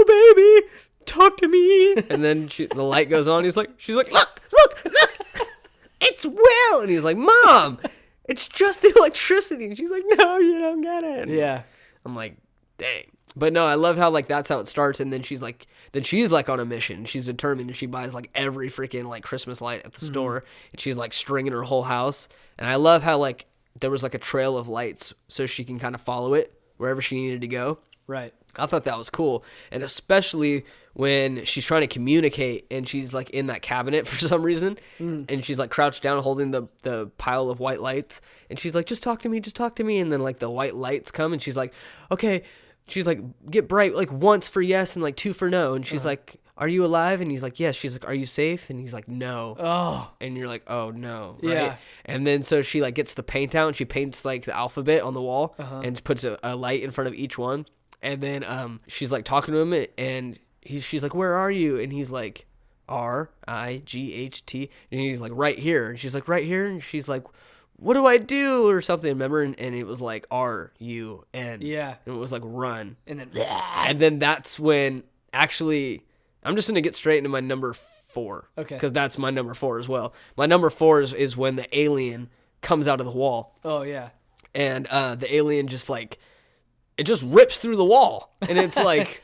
baby, talk to me. And then the light goes on. She's like, look, it's Will. And he's like, Mom, it's just the electricity. And she's like, no, you don't get it.
Yeah.
I'm like, dang. But no, I love how like that's how it starts, and then she's like on a mission. She's determined, and she buys like every freaking like Christmas light at the store, and she's like stringing her whole house. And I love how like there was like a trail of lights, so she can kind of follow it wherever she needed to go.
Right.
I thought that was cool, and especially when she's trying to communicate, and she's like in that cabinet for some reason, and she's like crouched down holding the pile of white lights, and she's like, just talk to me, and then like the white lights come, and she's like, okay. She's like, get bright, like once for yes and like 2 for no. And she's like, are you alive? And he's like, yes. She's like, are you safe? And he's like, no.
Oh.
And you're like, oh no. Right?
Yeah.
And then so she like gets the paint out and she paints like the alphabet on the wall and puts a light in front of each one. And then she's like talking to him and she's like, where are you? And he's like, RIGHT. And he's like, right here. And she's like, right here. And she's like, what do I do or something, remember? And it was like RUN.
Yeah.
And it was like run.
And
then that's when, actually, I'm just going to get straight into my number 4.
Okay.
Because that's my number 4 as well. My number 4 is when the alien comes out of the wall.
Oh, yeah.
And the alien just like, it just rips through the wall. And it's like,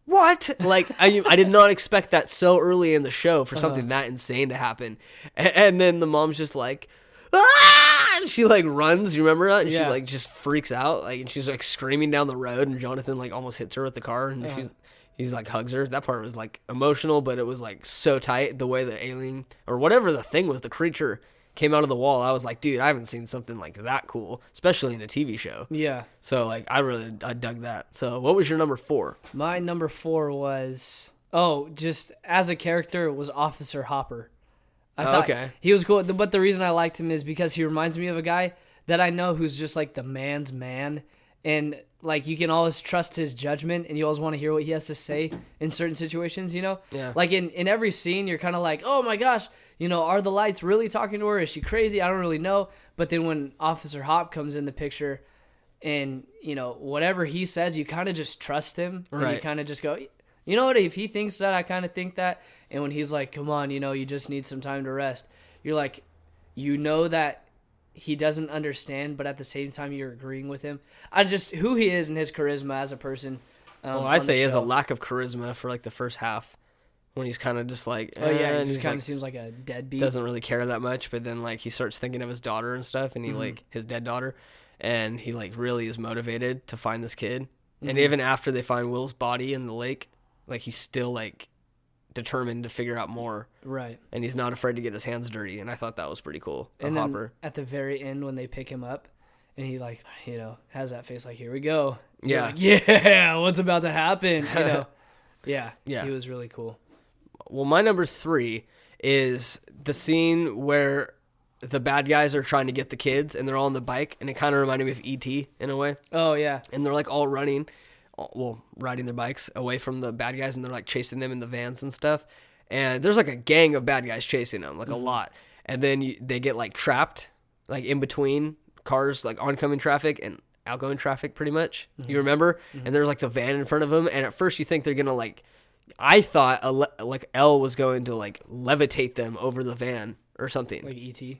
what? Like, I did not expect that so early in the show for something that insane to happen. And then the mom's just like, ah! And she like runs, you remember that? And she like just freaks out, like, and she's like screaming down the road, and Jonathan like almost hits her with the car, and he's like hugs her. That part was like emotional, but it was like so tight the way the alien or whatever the thing was, the creature came out of the wall, I was like, dude, I haven't seen something like that cool, especially in a TV show.
Yeah.
So like I dug that. So what was your number 4?
My number 4 was just as a character, it was Officer Hopper. I thought he was cool, but the reason I liked him is because he reminds me of a guy that I know who's just like the man's man, and like you can always trust his judgment, and you always want to hear what he has to say in certain situations, you know?
Yeah.
Like in every scene, you're kind of like, oh my gosh, you know, are the lights really talking to her? Is she crazy? I don't really know. But then when Officer Hop comes in the picture, and you know whatever he says, you kind of just trust him, and
right.
you kind of just go, you know what? If he thinks that, I kind of think that. And when he's like, come on, you know, you just need some time to rest. You're like, you know that he doesn't understand, but at the same time, you're agreeing with him. Who he is and his charisma as a person.
I'd say he has a lack of charisma for like the first half when he's kind of just like,
he just kind of seems like a deadbeat.
Doesn't really care that much. But then like he starts thinking of his daughter and stuff, and he like his dead daughter, and he like really is motivated to find this kid. And even after they find Will's body in the lake, like he's still like determined to figure out more,
right? And
he's not afraid to get his hands dirty, and I thought that was pretty cool.
And then at the very end, when they pick him up, and he like, you know, has that face like, here we go.
Yeah,
like, yeah, what's about to happen? You know, yeah, he was really cool.
Well, my number 3 is the scene where the bad guys are trying to get the kids, and they're all on the bike, and it kind of reminded me of E.T. in a way.
Oh yeah,
and they're like all running. Well, riding their bikes away from the bad guys, and they're like chasing them in the vans and stuff. And there's like a gang of bad guys chasing them, like a lot. And then they get like trapped, like in between cars, like oncoming traffic and outgoing traffic, pretty much. You remember? And there's like the van in front of them. And at first you think they're gonna like, I thought like Elle was going to like levitate them over the van or something.
Like E.T.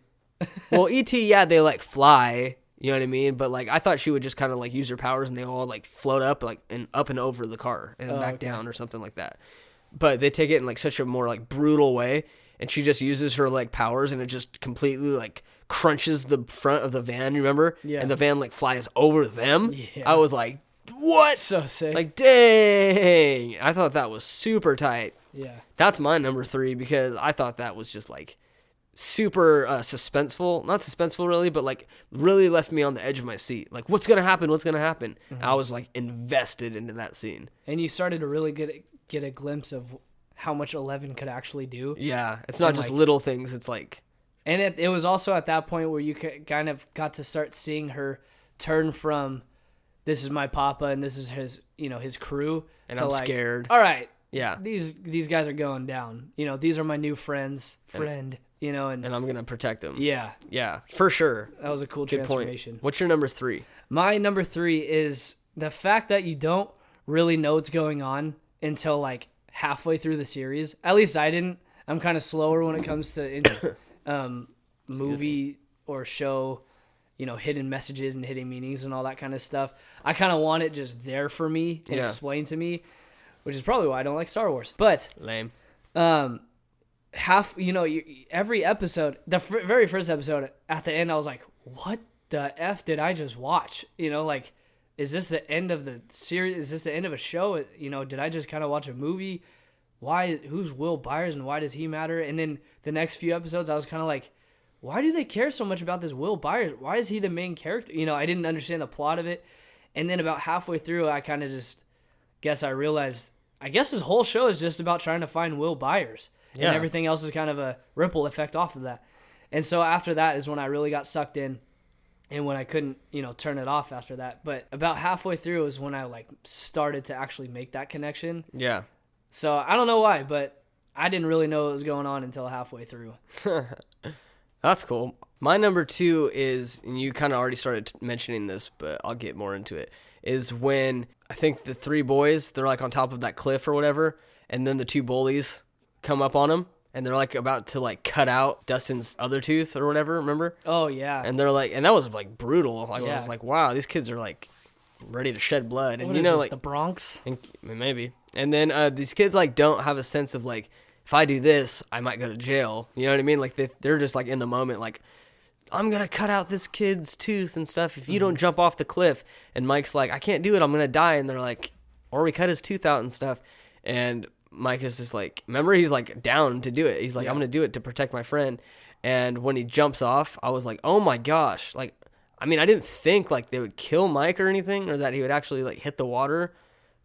Well, E.T. Yeah, they like fly. You know what I mean? But like I thought she would just kind of like use her powers and they all like float up like and up and over the car and then back down or something like that. But they take it in like such a more like brutal way, and she just uses her like powers, and it just completely like crunches the front of the van, remember?
Yeah.
And the van like flies over them.
Yeah.
I was like, what?
So sick.
Like, dang. I thought that was super tight.
Yeah.
That's my number 3 because I thought that was just like super suspenseful. Not suspenseful really, but like really left me on the edge of my seat. Like, what's going to happen? What's going to happen? I was like invested into that scene.
And you started to really get a glimpse of how much Eleven could actually do.
Yeah. It's not just like, little things. It's like...
And it was also at that point where you kind of got to start seeing her turn from, this is my papa and this is his, you know, his crew.
And I'm like, scared.
All right.
Yeah.
These guys are going down. You know, these are my new friend, you know. And
I'm going to protect them.
Yeah.
Yeah, for sure.
That was a cool
Good
transformation.
Point. What's your number 3?
My number 3 is the fact that you don't really know what's going on until like halfway through the series. At least I didn't. I'm kind of slower when it comes to movie or show, you know, hidden messages and hidden meanings and all that kind of stuff. I kind of want it just there for me and explained to me, which is probably why I don't like Star Wars. But
lame.
Every episode, the very first episode, at the end, I was like, what the F did I just watch? You know, like, is this the end of the series? Is this the end of a show? You know, did I just kind of watch a movie? Who's Will Byers and why does he matter? And then the next few episodes, I was kind of like, why do they care so much about this Will Byers? Why is he the main character? You know, I didn't understand the plot of it. And then about halfway through, I kind of just I realized, I guess this whole show is just about trying to find Will Byers. Yeah. And everything else is kind of a ripple effect off of that. And so after that is when I really got sucked in and when I couldn't, you know, turn it off after that. But about halfway through is when I like started to actually make that connection.
Yeah.
So I don't know why, but I didn't really know what was going on until halfway through.
That's cool. My number 2 is, and you kind of already started mentioning this, but I'll get more into it, is when I think the 3 boys, they're like on top of that cliff or whatever, and then the 2 bullies come up on them, and they're like about to like cut out Dustin's other tooth or whatever, remember?
Oh, yeah.
And they're like, and that was like brutal. Like, I was like, wow, these kids are like ready to shed blood. And
what
you
is
know,
this,
like
the Bronx?
Maybe. And then these kids like don't have a sense of like, if I do this, I might go to jail. You know what I mean? Like they're just like in the moment, like, I'm going to cut out this kid's tooth and stuff if you don't jump off the cliff. And Mike's like, I can't do it. I'm going to die. And they're like, or we cut his tooth out and stuff. And Mike is just like, remember, he's like down to do it. He's like, I'm going to do it to protect my friend. And when he jumps off, I was like, oh my gosh. Like, I mean, I didn't think like they would kill Mike or anything, or that he would actually like hit the water,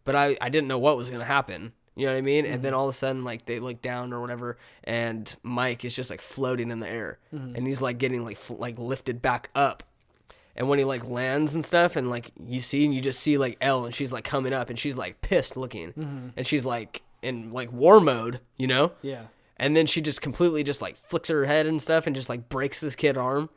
but I didn't know what was going to happen. You know what I mean? Mm-hmm. And then all of a sudden, like, they look down or whatever, and Mike is just like floating in the air, and he's like getting like lifted back up. And when he like lands and stuff, and like you just see like Elle, and she's like coming up, and she's like pissed looking, and she's like in like war mode, you know?
Yeah.
And then she just completely just like flicks her head and stuff and just like breaks this kid's arm.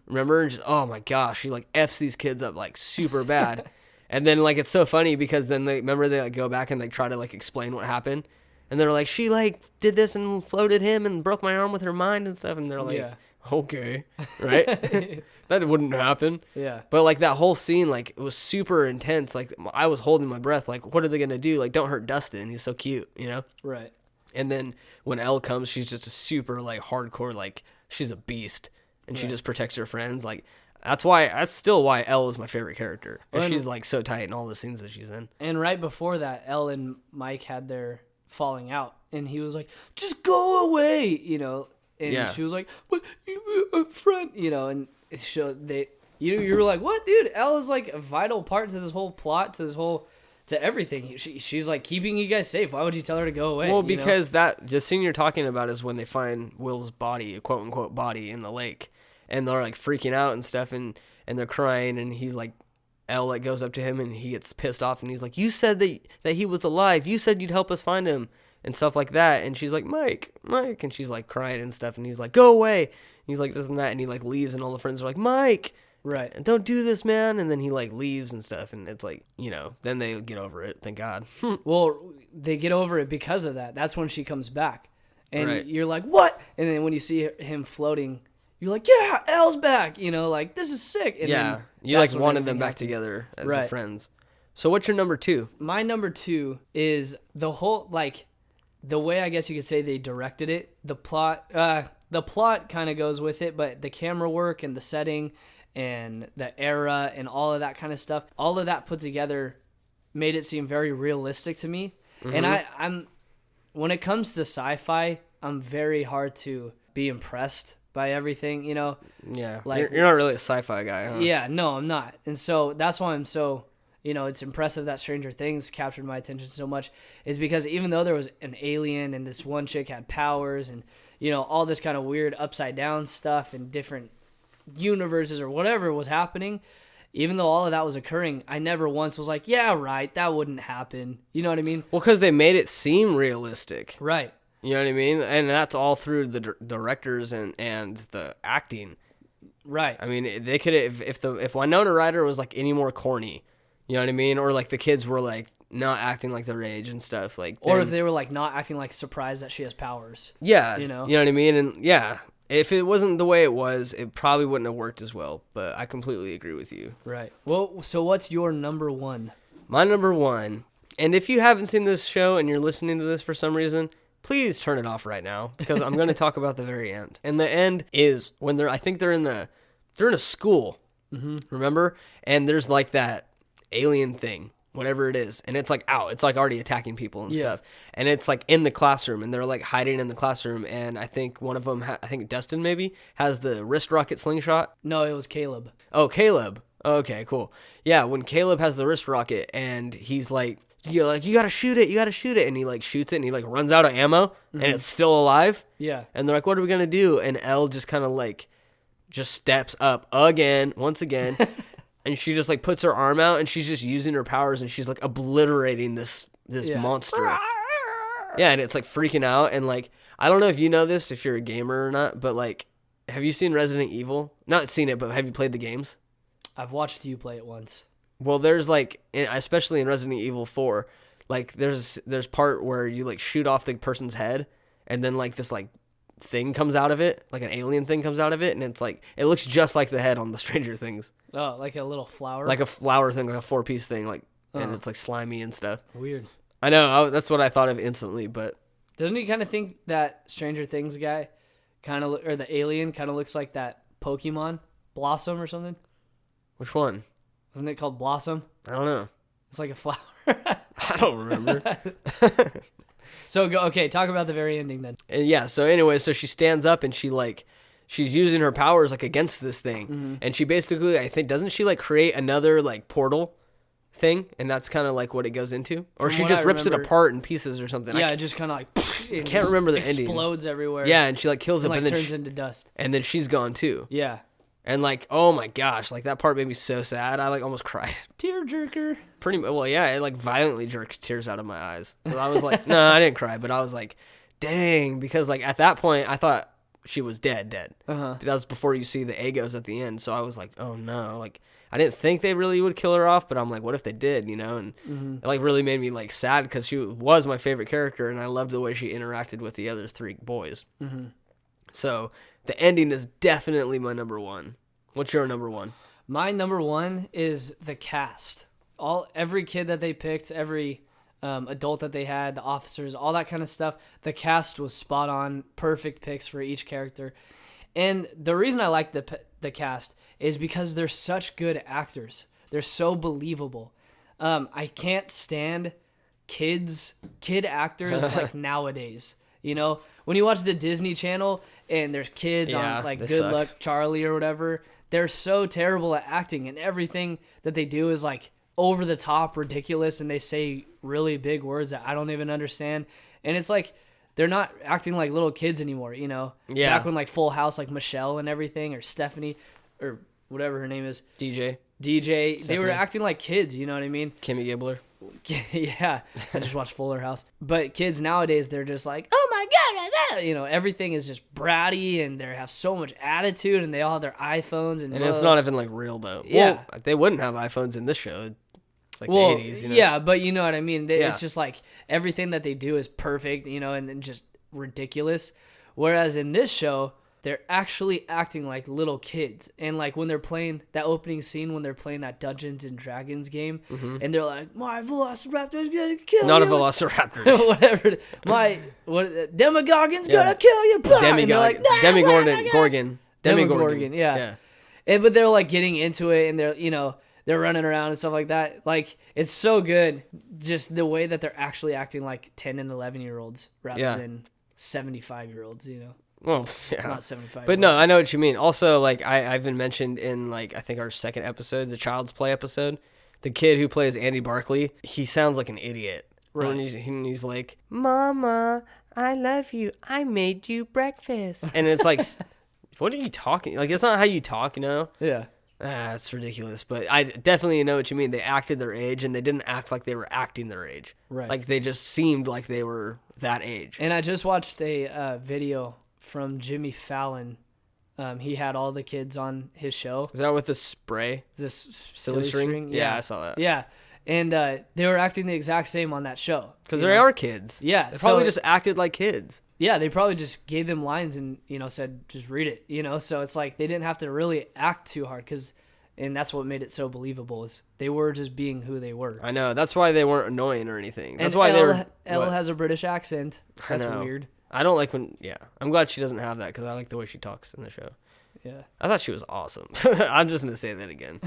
Remember? And just, oh my gosh, she like F's these kids up like super bad. And then like it's so funny because then they like go back and like try to like explain what happened. And they're like, she like did this and floated him and broke my arm with her mind and stuff. And they're like, okay, right? That wouldn't happen.
Yeah.
But like that whole scene, like it was super intense. Like I was holding my breath. Like, what are they going to do? Like, don't hurt Dustin. He's so cute, you know?
Right.
And then when Elle comes, she's just a super like hardcore, like she's a beast, and she just protects her friends. Like that's still why Elle is my favorite character. She's like so tight in all the scenes that she's in.
And right before that, Elle and Mike had their falling out, and he was like, "Just go away," you know. And she was like, "But you friend," you know. And it showed you were like, "What, dude? Elle is like a vital part to this whole plot, to everything. She's like keeping you guys safe. Why would you tell her to go away?"
Well, because the scene you're talking about is when they find Will's body, quote unquote body, in the lake, and they're like freaking out and stuff, and they're crying, and he like Elle like goes up to him and he gets pissed off, and he's like, "You said that he was alive. You said you'd help us find him," and stuff like that. And she's like, Mike, and she's like crying and stuff, and he's like, "Go away." And he's like this and that, and he like leaves, and all the friends are like, "Mike.
Right.
And don't do this, man." And then he like leaves and stuff, and it's like, you know, then they get over it, thank God.
Well, they get over it because of that. That's when she comes back. And
right.
You're like, "What?" And then when you see him floating, you're like, "Yeah, Elle's back." You know, like, this is sick. And
yeah. You like wanted them back together as friends. So what's your number 2?
My number 2 is the whole, like, the way I guess you could say they directed it. The plot kind of goes with it, but the camera work and the setting and the era and all of that kind of stuff, all of that put together made it seem very realistic to me. And I'm when it comes to sci-fi, I'm very hard to be impressed by everything, you know?
Yeah. Like, you're not really a sci-fi guy, huh?
Yeah, no, I'm not. And so that's why I'm so, you know, it's impressive that Stranger Things captured my attention so much, is because even though there was an alien and this one chick had powers and, you know, all this kind of weird upside down stuff and different universes or whatever was happening, even though all of that was occurring, I never once was like, yeah, right, that wouldn't happen. You know what I mean?
Well, because they made it seem realistic.
Right.
You know what I mean? And that's all through the directors and the acting.
Right.
I mean, they could if Winona Ryder was like any more corny, you know what I mean? Or like the kids were like not acting like their age and stuff, like,
or if they were like not acting like surprised that she has powers.
Yeah.
You know
what I mean? And yeah. If it wasn't the way it was, it probably wouldn't have worked as well. But I completely agree with you.
Right. Well, so what's your number 1?
My number 1, and if you haven't seen this show and you're listening to this for some reason, please turn it off right now, because I'm going to talk about the very end. And the end is when they're in a school, remember? And there's like that alien thing, whatever it is, and it's like it's like already attacking people and stuff, and it's like in the classroom, and they're like hiding in the classroom, and I think one of them, I think Dustin maybe, has the wrist rocket slingshot.
No, it was Caleb.
Oh, Caleb. Okay, cool. Yeah, when Caleb has the wrist rocket, and he's like, you gotta shoot it, and he like shoots it, and he like runs out of ammo, and it's still alive.
Yeah.
And they're like, what are we gonna do? And Elle just kind of like just steps up once again. And she just like puts her arm out, and she's just using her powers, and she's like obliterating this monster. Yeah, and it's like freaking out, and like, I don't know if you know this, if you're a gamer or not, but like, have you seen Resident Evil? Not seen it, but have you played the games?
I've watched you play it once.
Well, there's like, especially in Resident Evil 4, like there's part where you like shoot off the person's head, and then like this like thing comes out of it, like an alien thing comes out of it, and it's like, it looks just like the head on the Stranger Things.
Oh, like a little flower?
Like a flower thing, like a 4-piece thing, like, and it's like slimy and stuff.
Weird.
I know, that's what I thought of instantly, but...
Doesn't he kind of think that Stranger Things guy or the alien kind of looks like that Pokemon? Blossom or something?
Which one?
Wasn't it called Blossom?
I don't know.
It's like a flower.
I don't remember.
So, talk about the very ending then.
And yeah, so anyway, so she stands up and she like she's using her powers like against this thing, and she basically, I think, doesn't she like create another like portal thing, and that's kind of like what it goes into, or she just rips it apart in pieces or something.
Yeah, it just kind of like
I can't remember the ending.
Explodes everywhere.
Yeah, and she like kills him,
and
and then
turns into dust,
and then she's gone too.
Yeah,
and like, oh my gosh, like that part made me so sad. I like almost cried.
Tearjerker.
Pretty well, yeah. It like violently jerked tears out of my eyes. I was like, no, I didn't cry, but I was like, dang, because like at that point I thought she was dead. That was before you see the Agos at the end, so I was like, oh no, like I didn't think they really would kill her off, but I'm like, what if they did, you know? And it like really made me like sad because she was my favorite character, and I loved the way she interacted with the other 3 boys. So the ending is definitely my number 1. What's your number 1?
My number 1 is the cast. Every kid that they picked, every adult that they had, the officers, all that kind of stuff. The cast was spot on, perfect picks for each character. And the reason I like the cast is because they're such good actors. They're so believable. I can't stand kid actors like nowadays. You know, when you watch the Disney Channel and there's kids on like Good Luck Charlie or whatever, they're so terrible at acting, and everything that they do is like over the top ridiculous, and they say really big words that I don't even understand. And it's like they're not acting like little kids anymore, you know?
Yeah.
Back when like Full House, like Michelle and everything, or Stephanie, or whatever her name is.
DJ.
Stephanie. They were acting like kids, you know what I mean?
Kimmy Gibbler.
Yeah, I just watched Fuller House. But kids nowadays, they're just like, oh my God, you know, everything is just bratty, and they have so much attitude, and they all have their iPhones. And
it's not even like real, though.
Yeah.
Well, they wouldn't have iPhones in this show. It's like the 80s, you know?
Yeah, but you know what I mean? It's just like everything that they do is perfect, you know, and then just ridiculous. Whereas in this show, they're actually acting like little kids. And like when they're playing that opening scene, when they're playing that Dungeons and Dragons game, and they're like, my Velociraptor's gonna kill you.
Not a Velociraptor.
Whatever. Demogorgon's gonna kill you.
Demogorgon.
Demogorgon, yeah. But they're like getting into it, and they're, you know, they're running around and stuff like that. Like, it's so good, just the way that they're actually acting like 10 and 11-year-olds rather than 75-year-olds, you know?
Well, yeah.
Not 75.
But no, I know what you mean. Also, like, I've been mentioned in, like, I think our second episode, the Child's Play episode, the kid who plays Andy Barkley, he sounds like an idiot.
Right.
When he's like, Mama, I love you. I made you breakfast. And it's like, what are you talking? Like, it's not how you talk, you know?
Yeah.
It's ridiculous, but I definitely know what you mean. They acted their age, and they didn't act like they were acting their age.
Right.
Like, they just seemed like they were that age.
And I just watched a video from Jimmy Fallon. He had all the kids on his show.
Is that with the spray?
This
silly string? Yeah, I saw that.
Yeah. And they were acting the exact same on that show.
Because they are kids.
Yeah.
They probably just acted like kids.
Yeah, they probably just gave them lines and, you know, said, just read it, you know? So it's like they didn't have to really act too hard, and that's what made it so believable, is they were just being who they were.
I know. That's why they weren't annoying or anything. That's
and
why they were...
Elle has a British accent. That's weird.
I don't like when... Yeah. I'm glad she doesn't have that, because I like the way she talks in the show.
Yeah.
I thought she was awesome. I'm just going to say that again.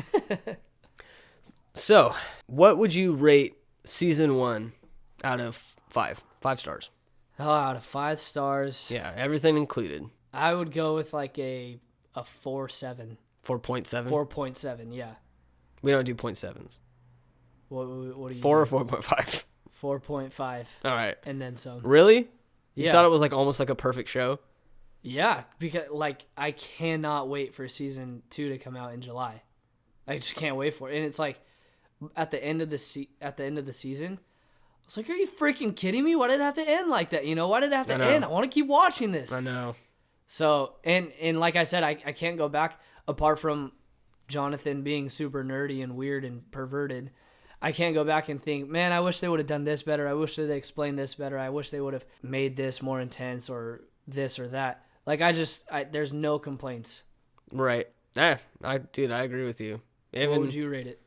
So, what would you rate season 1 out of 5? 5 stars.
Oh, out of 5 stars.
Yeah, everything included.
I would go with like a 4.7.
4.7?
4.7, yeah.
We don't do 0.7s.
What do you
4 or 4.5?
4.5.
All right.
And then some.
Really? You
Yeah.
thought it was like almost like a perfect show?
Yeah, because like I cannot wait for season 2 to come out in July. I just can't wait for it. And it's like at the end of the season, I was like, "Are you freaking kidding me? Why did it have to end like that? You know, why did it have to end? I want to keep watching this."
I know.
So, and like I said, I can't go back apart from Jonathan being super nerdy and weird and perverted. I can't go back and think, man, I wish they would have done this better. I wish they explained this better. I wish they would have made this more intense or this or that. Like, there's no complaints.
Right. I agree with you.
What would you rate it?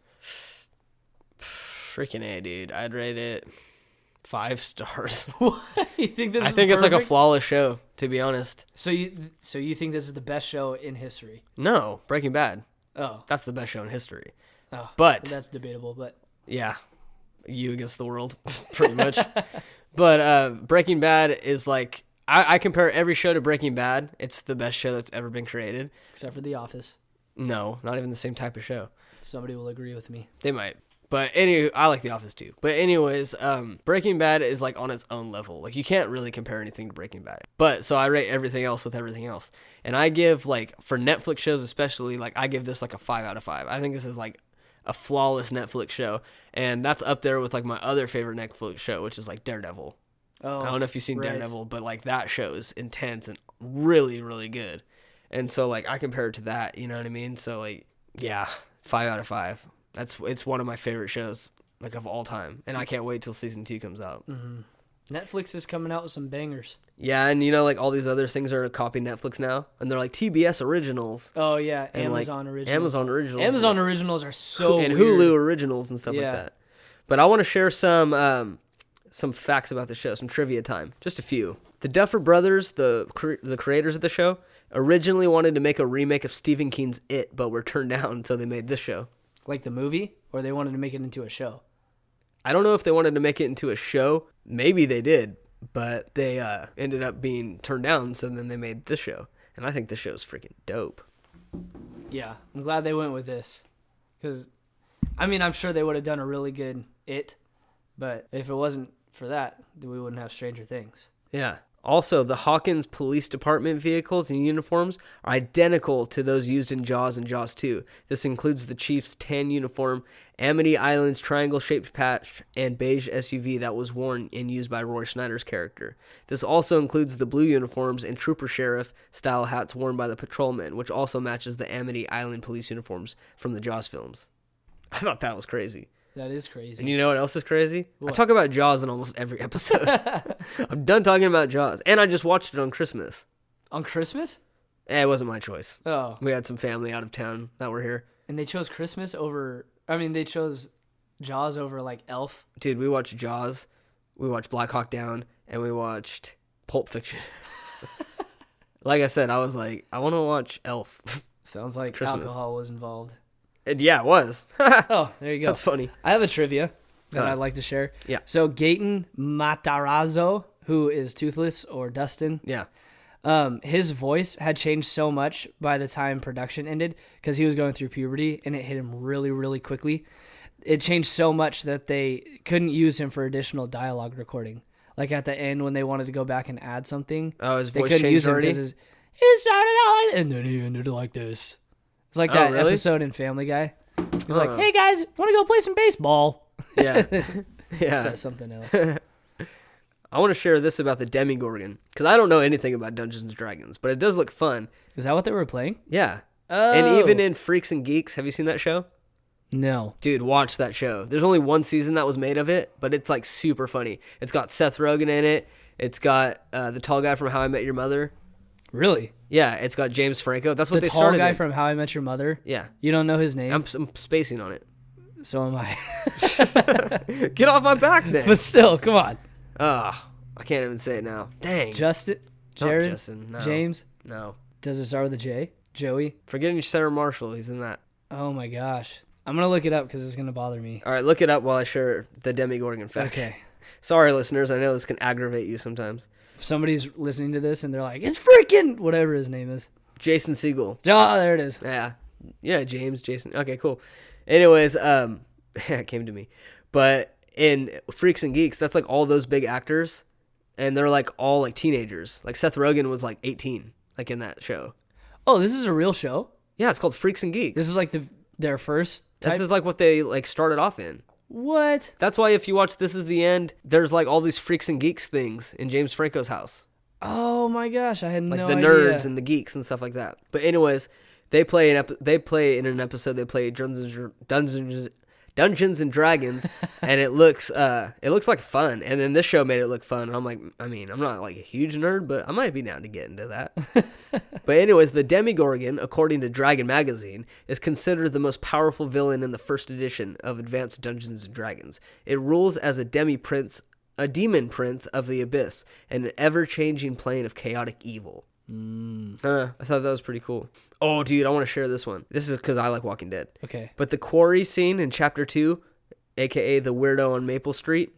Freaking A, dude. I'd rate it 5 stars.
What? You think this is
I think it's
perfect?
like a flawless show, to be honest.
So you think this is the best show in history?
No, Breaking Bad.
Oh.
That's the best show in history.
Oh.
But
that's debatable, but
yeah. You against the world, pretty much. But Breaking Bad is like, I compare every show to Breaking Bad. It's the best show that's ever been created.
Except for The Office.
No, not even the same type of show.
Somebody will agree with me.
They might. But anyway, I like The Office too. But anyways, Breaking Bad is like on its own level. Like you can't really compare anything to Breaking Bad. But so I rate everything else with everything else. And I give like, for Netflix shows especially, like I give this like a 5 out of 5. I think this is like a flawless Netflix show. And that's up there with like my other favorite Netflix show, which is like Daredevil.
Oh,
I don't know if you've seen
right.
Daredevil, but like that show is intense and really, really good. And so like I compare it to that, you know what I mean? So like, yeah, 5 out of 5. It's one of my favorite shows like of all time, and I can't wait till season 2 comes out.
Mm-hmm. Netflix is coming out with some bangers.
Yeah, and you know like all these other things are copying Netflix now, and they're like TBS originals.
Oh yeah,
and
Amazon
like,
originals.
Amazon
originals are so
and
weird.
Hulu originals and stuff like that. But I want to share some facts about the show, some trivia time, just a few. The Duffer Brothers, the creators of the show, originally wanted to make a remake of Stephen King's It, but were turned down, so they made this show.
Like the movie, or they wanted to make it into a show?
I don't know if they wanted to make it into a show. Maybe they did, but they ended up being turned down, so then they made this show. And I think this show is freaking dope.
Yeah, I'm glad they went with this. Because, I mean, I'm sure they would have done a really good It, but if it wasn't for that, then we wouldn't have Stranger Things.
Yeah. Also, the Hawkins Police Department vehicles and uniforms are identical to those used in Jaws and Jaws 2. This includes the Chief's tan uniform, Amity Island's triangle-shaped patch, and beige SUV that was worn and used by Roy Schneider's character. This also includes the blue uniforms and Trooper Sheriff-style hats worn by the patrolmen, which also matches the Amity Island police uniforms from the Jaws films. I thought that was crazy.
That is crazy.
And you know what else is crazy?
What?
I talk about Jaws in almost every episode. I'm done talking about Jaws. And I just watched it on Christmas.
On Christmas?
It wasn't my choice.
Oh.
We had some family out of town that were here.
And they chose Christmas over... I mean, they chose Jaws over, like, Elf.
Dude, we watched Jaws. We watched Black Hawk Down. And we watched Pulp Fiction. Like I said, I was like, I want to watch Elf.
Sounds like
Christmas.
alcohol was involved.
And yeah, it was.
Oh, there you go.
That's funny.
I have a trivia that I'd like to share.
Yeah.
So Gaten Matarazzo, who is Toothless or Dustin,
Yeah.
his voice had changed so much by the time production ended because he was going through puberty and it hit him really, really quickly. It changed so much that they couldn't use him for additional dialogue recording. Like at the end when they wanted to go back and add something,
Oh, his
they
voice
couldn't
changed
use him
already?
because he started out like, and then he ended like this. It's like that
really?
episode in Family Guy. He's
Huh.
like, "Hey guys, want to go play some baseball?"
Yeah. Yeah.
Says something else.
I want to share this about the Demigorgon. Because I don't know anything about Dungeons and Dragons, but it does look fun.
Is that what they were playing?
Yeah.
Oh.
And even in Freaks and Geeks, have you seen that show?
No.
Dude, watch that show. There's only one season that was made of it, but it's like super funny. It's got Seth Rogen in it. It's got the tall guy from How I Met Your Mother.
Really?
Yeah, it's got James Franco. That's what
The
they
tall
started
guy
with.
from How I Met Your Mother?
Yeah.
You don't know his name?
I'm spacing on it.
So am I.
Get off my back then.
But still, come on.
I can't even say it now. Dang.
Justin?
Not
Jared?
Justin, no.
James?
No.
Does it start with a J? Joey?
Forgetting Sarah Marshall. He's in that.
Oh my gosh. I'm going to look it up because it's going to bother me.
All right, look it up while I share the Demigorgon facts.
Okay.
Sorry, listeners. I know this can aggravate you sometimes.
If somebody's listening to this and they're like, it's freaking whatever his name is.
Jason Segel.
Oh, there it is.
Yeah. Yeah, Jason. Okay, cool. Anyways, it came to me. But in Freaks and Geeks, that's like all those big actors, and they're like all like teenagers. Like Seth Rogen was like 18, like in that show.
Oh, this is a real show?
Yeah, it's called Freaks and Geeks.
This is like their first type?
This is like what they like started off in.
What?
That's why if you watch This Is the End, there's like all these Freaks and Geeks things in James Franco's house.
Oh my gosh, I had
Like
no
the
idea.
nerds and the geeks and stuff like that. But anyways, they play in an episode. They play Dungeons and Dragons, and it looks like fun. And then this show made it look fun. And I'm like, I mean, I'm not like a huge nerd, but I might be down to get into that. But anyways, the Demigorgon, according to Dragon Magazine, is considered the most powerful villain in the first edition of Advanced Dungeons and Dragons. It rules as a demon prince of the abyss, and an ever-changing plane of chaotic evil. I thought that was pretty cool. Oh, dude, I want to share this one. This is because I like Walking Dead.
Okay.
But the quarry scene in Chapter 2, a.k.a. the Weirdo on Maple Street,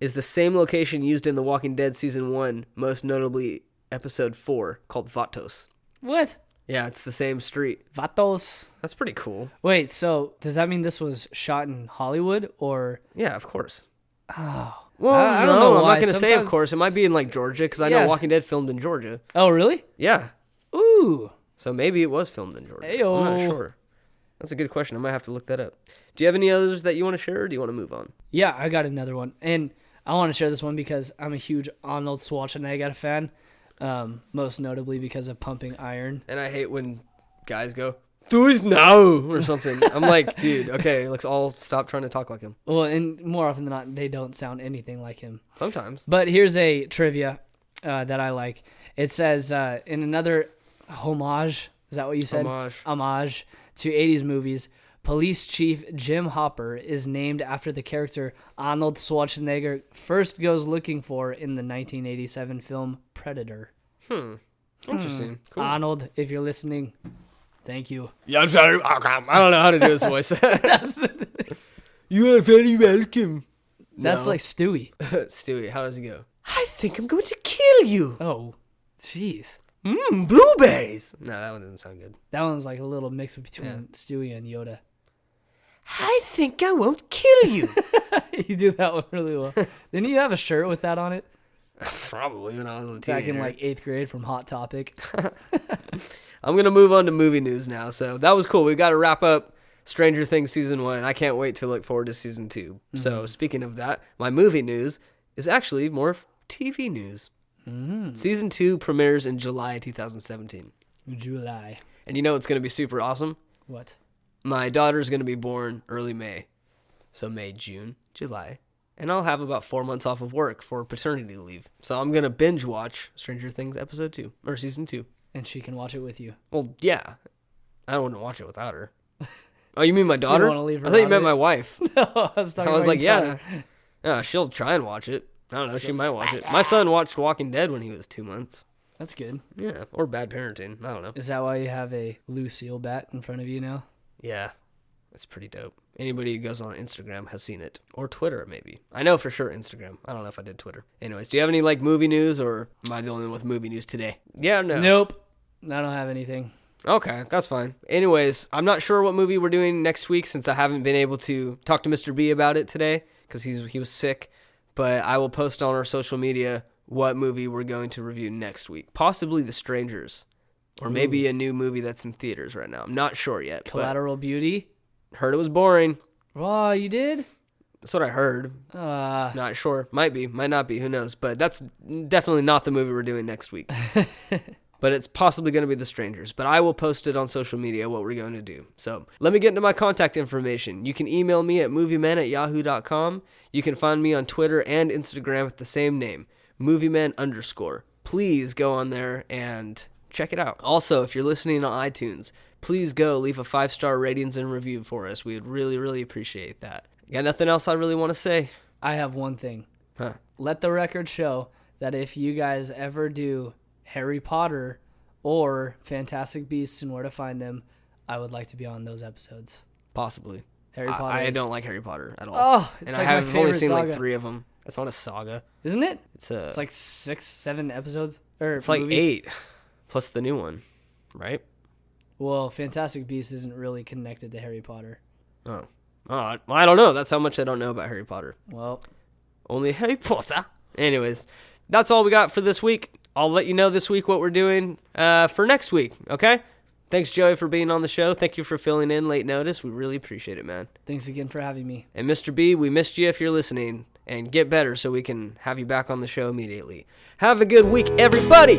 is the same location used in The Walking Dead Season 1, most notably episode 4, called Vatos.
What?
Yeah, it's the same street.
Vatos.
That's pretty cool.
Wait, so does that mean this was shot in Hollywood or?
Yeah, of course.
Oh.
Well,
I
no,
don't know
I'm
why.
not going to say, of
Sometimes-
course. It might be in, like, Georgia, because I know
Yes.
Walking Dead filmed in Georgia.
Oh, really?
Yeah.
Ooh.
So maybe it was filmed in Georgia.
Ayo.
I'm not sure. That's a good question. I might have to look that up. Do you have any others that you want to share, or do you want to move on?
Yeah, I got another one. And I want to share this one because I'm a huge Arnold Schwarzenegger fan. Most notably because of Pumping Iron.
And I hate when guys go, do it now, or something. I'm like, dude, okay, let's all stop trying to talk like him.
Well, and more often than not, they don't sound anything like him.
Sometimes.
But here's a trivia that I like. It says, in another homage, is that what you said? Homage to 80s movies, Police Chief Jim Hopper is named after the character Arnold Schwarzenegger first goes looking for in the 1987 film Predator.
Interesting. Cool.
Arnold, if you're listening, thank you.
Yeah, I'm very welcome. I don't know how to do his voice. You are very welcome.
That's
No.
like Stewie.
Stewie, how does it go? I think I'm going to kill you.
Oh, jeez.
Blueberries. No, that one doesn't sound good.
That one's like a little mix between Stewie and Yoda.
I think I won't kill you.
You do that one really well. Didn't you have a shirt with that on it?
Probably when I was a teenager.
Back in like 8th grade from Hot Topic.
I'm going to move on to movie news now. So that was cool. We've got to wrap up Stranger Things Season 1. I can't wait to look forward to Season 2. So speaking of that, my movie news is actually more TV news. Season 2 premieres in July 2017.
July.
And you know what's going to be super awesome?
What?
My daughter's going to be born early May. So May, June, July. And I'll have about 4 months off of work for paternity leave. So I'm going to binge watch Stranger Things Episode 2, or Season 2.
And she can watch it with you.
Well, yeah. I wouldn't watch it without her. Oh, you mean my daughter?
wanna leave her
I thought you
out
meant
of
my
it?
wife.
No, I was talking
I was
about
like,
your
yeah.
daughter.
Yeah, she'll try and watch it. I don't know. She might watch it. My son watched Walking Dead when he was 2 months.
That's good.
Yeah, or Bad Parenting. I don't know.
Is that why you have a Lucille bat in front of you now?
Yeah, it's pretty dope. Anybody who goes on Instagram has seen it. Or Twitter, maybe. I know for sure Instagram. I don't know if I did Twitter. Anyways, do you have any, like, movie news, or am I the only one with movie news today? Yeah or no?
Nope. I don't have anything.
Okay, that's fine. Anyways, I'm not sure what movie we're doing next week since I haven't been able to talk to Mr. B about it today because he was sick. But I will post on our social media what movie we're going to review next week. Possibly The Strangers. Or maybe a new movie that's in theaters right now. I'm not sure yet.
Collateral Beauty.
Heard it was boring.
Oh, you did?
That's what I heard.
Uh,
Not sure. Might be. Might not be. Who knows? But that's definitely not the movie we're doing next week. But it's possibly going to be The Strangers. But I will post it on social media what we're going to do. So let me get into my contact information. You can email me at moviemen@yahoo.com. You can find me on Twitter and Instagram at the same name, moviemen_. Please go on there and check it out. Also, if you're listening on iTunes, please go leave a 5-star ratings and review for us. We would really, really appreciate that. Got nothing else I really want to say?
I have one thing.
Huh.
Let the record show that if you guys ever do Harry Potter or Fantastic Beasts and Where to Find Them, I would like to be on those episodes.
Possibly.
Harry Potter.
I
is-
don't like Harry Potter at all.
Oh, it's
and
like
I
my
have only
favorite
seen
saga.
like 3 of them. It's not a saga.
Isn't it?
It's
Like 6, 7 episodes? Or
it's like
movies?
8 plus the new one, right?
Well, Fantastic Beasts isn't really connected to Harry Potter.
Oh, I don't know. That's how much I don't know about Harry Potter.
Well,
Only Harry Potter. Anyways, that's all we got for this week. I'll let you know this week what we're doing for next week, okay? Thanks, Joey, for being on the show. Thank you for filling in late notice. We really appreciate it, man.
thanks again for having me.
And Mr. B, we missed you if you're listening. And get better so we can have you back on the show immediately. Have a good week, everybody!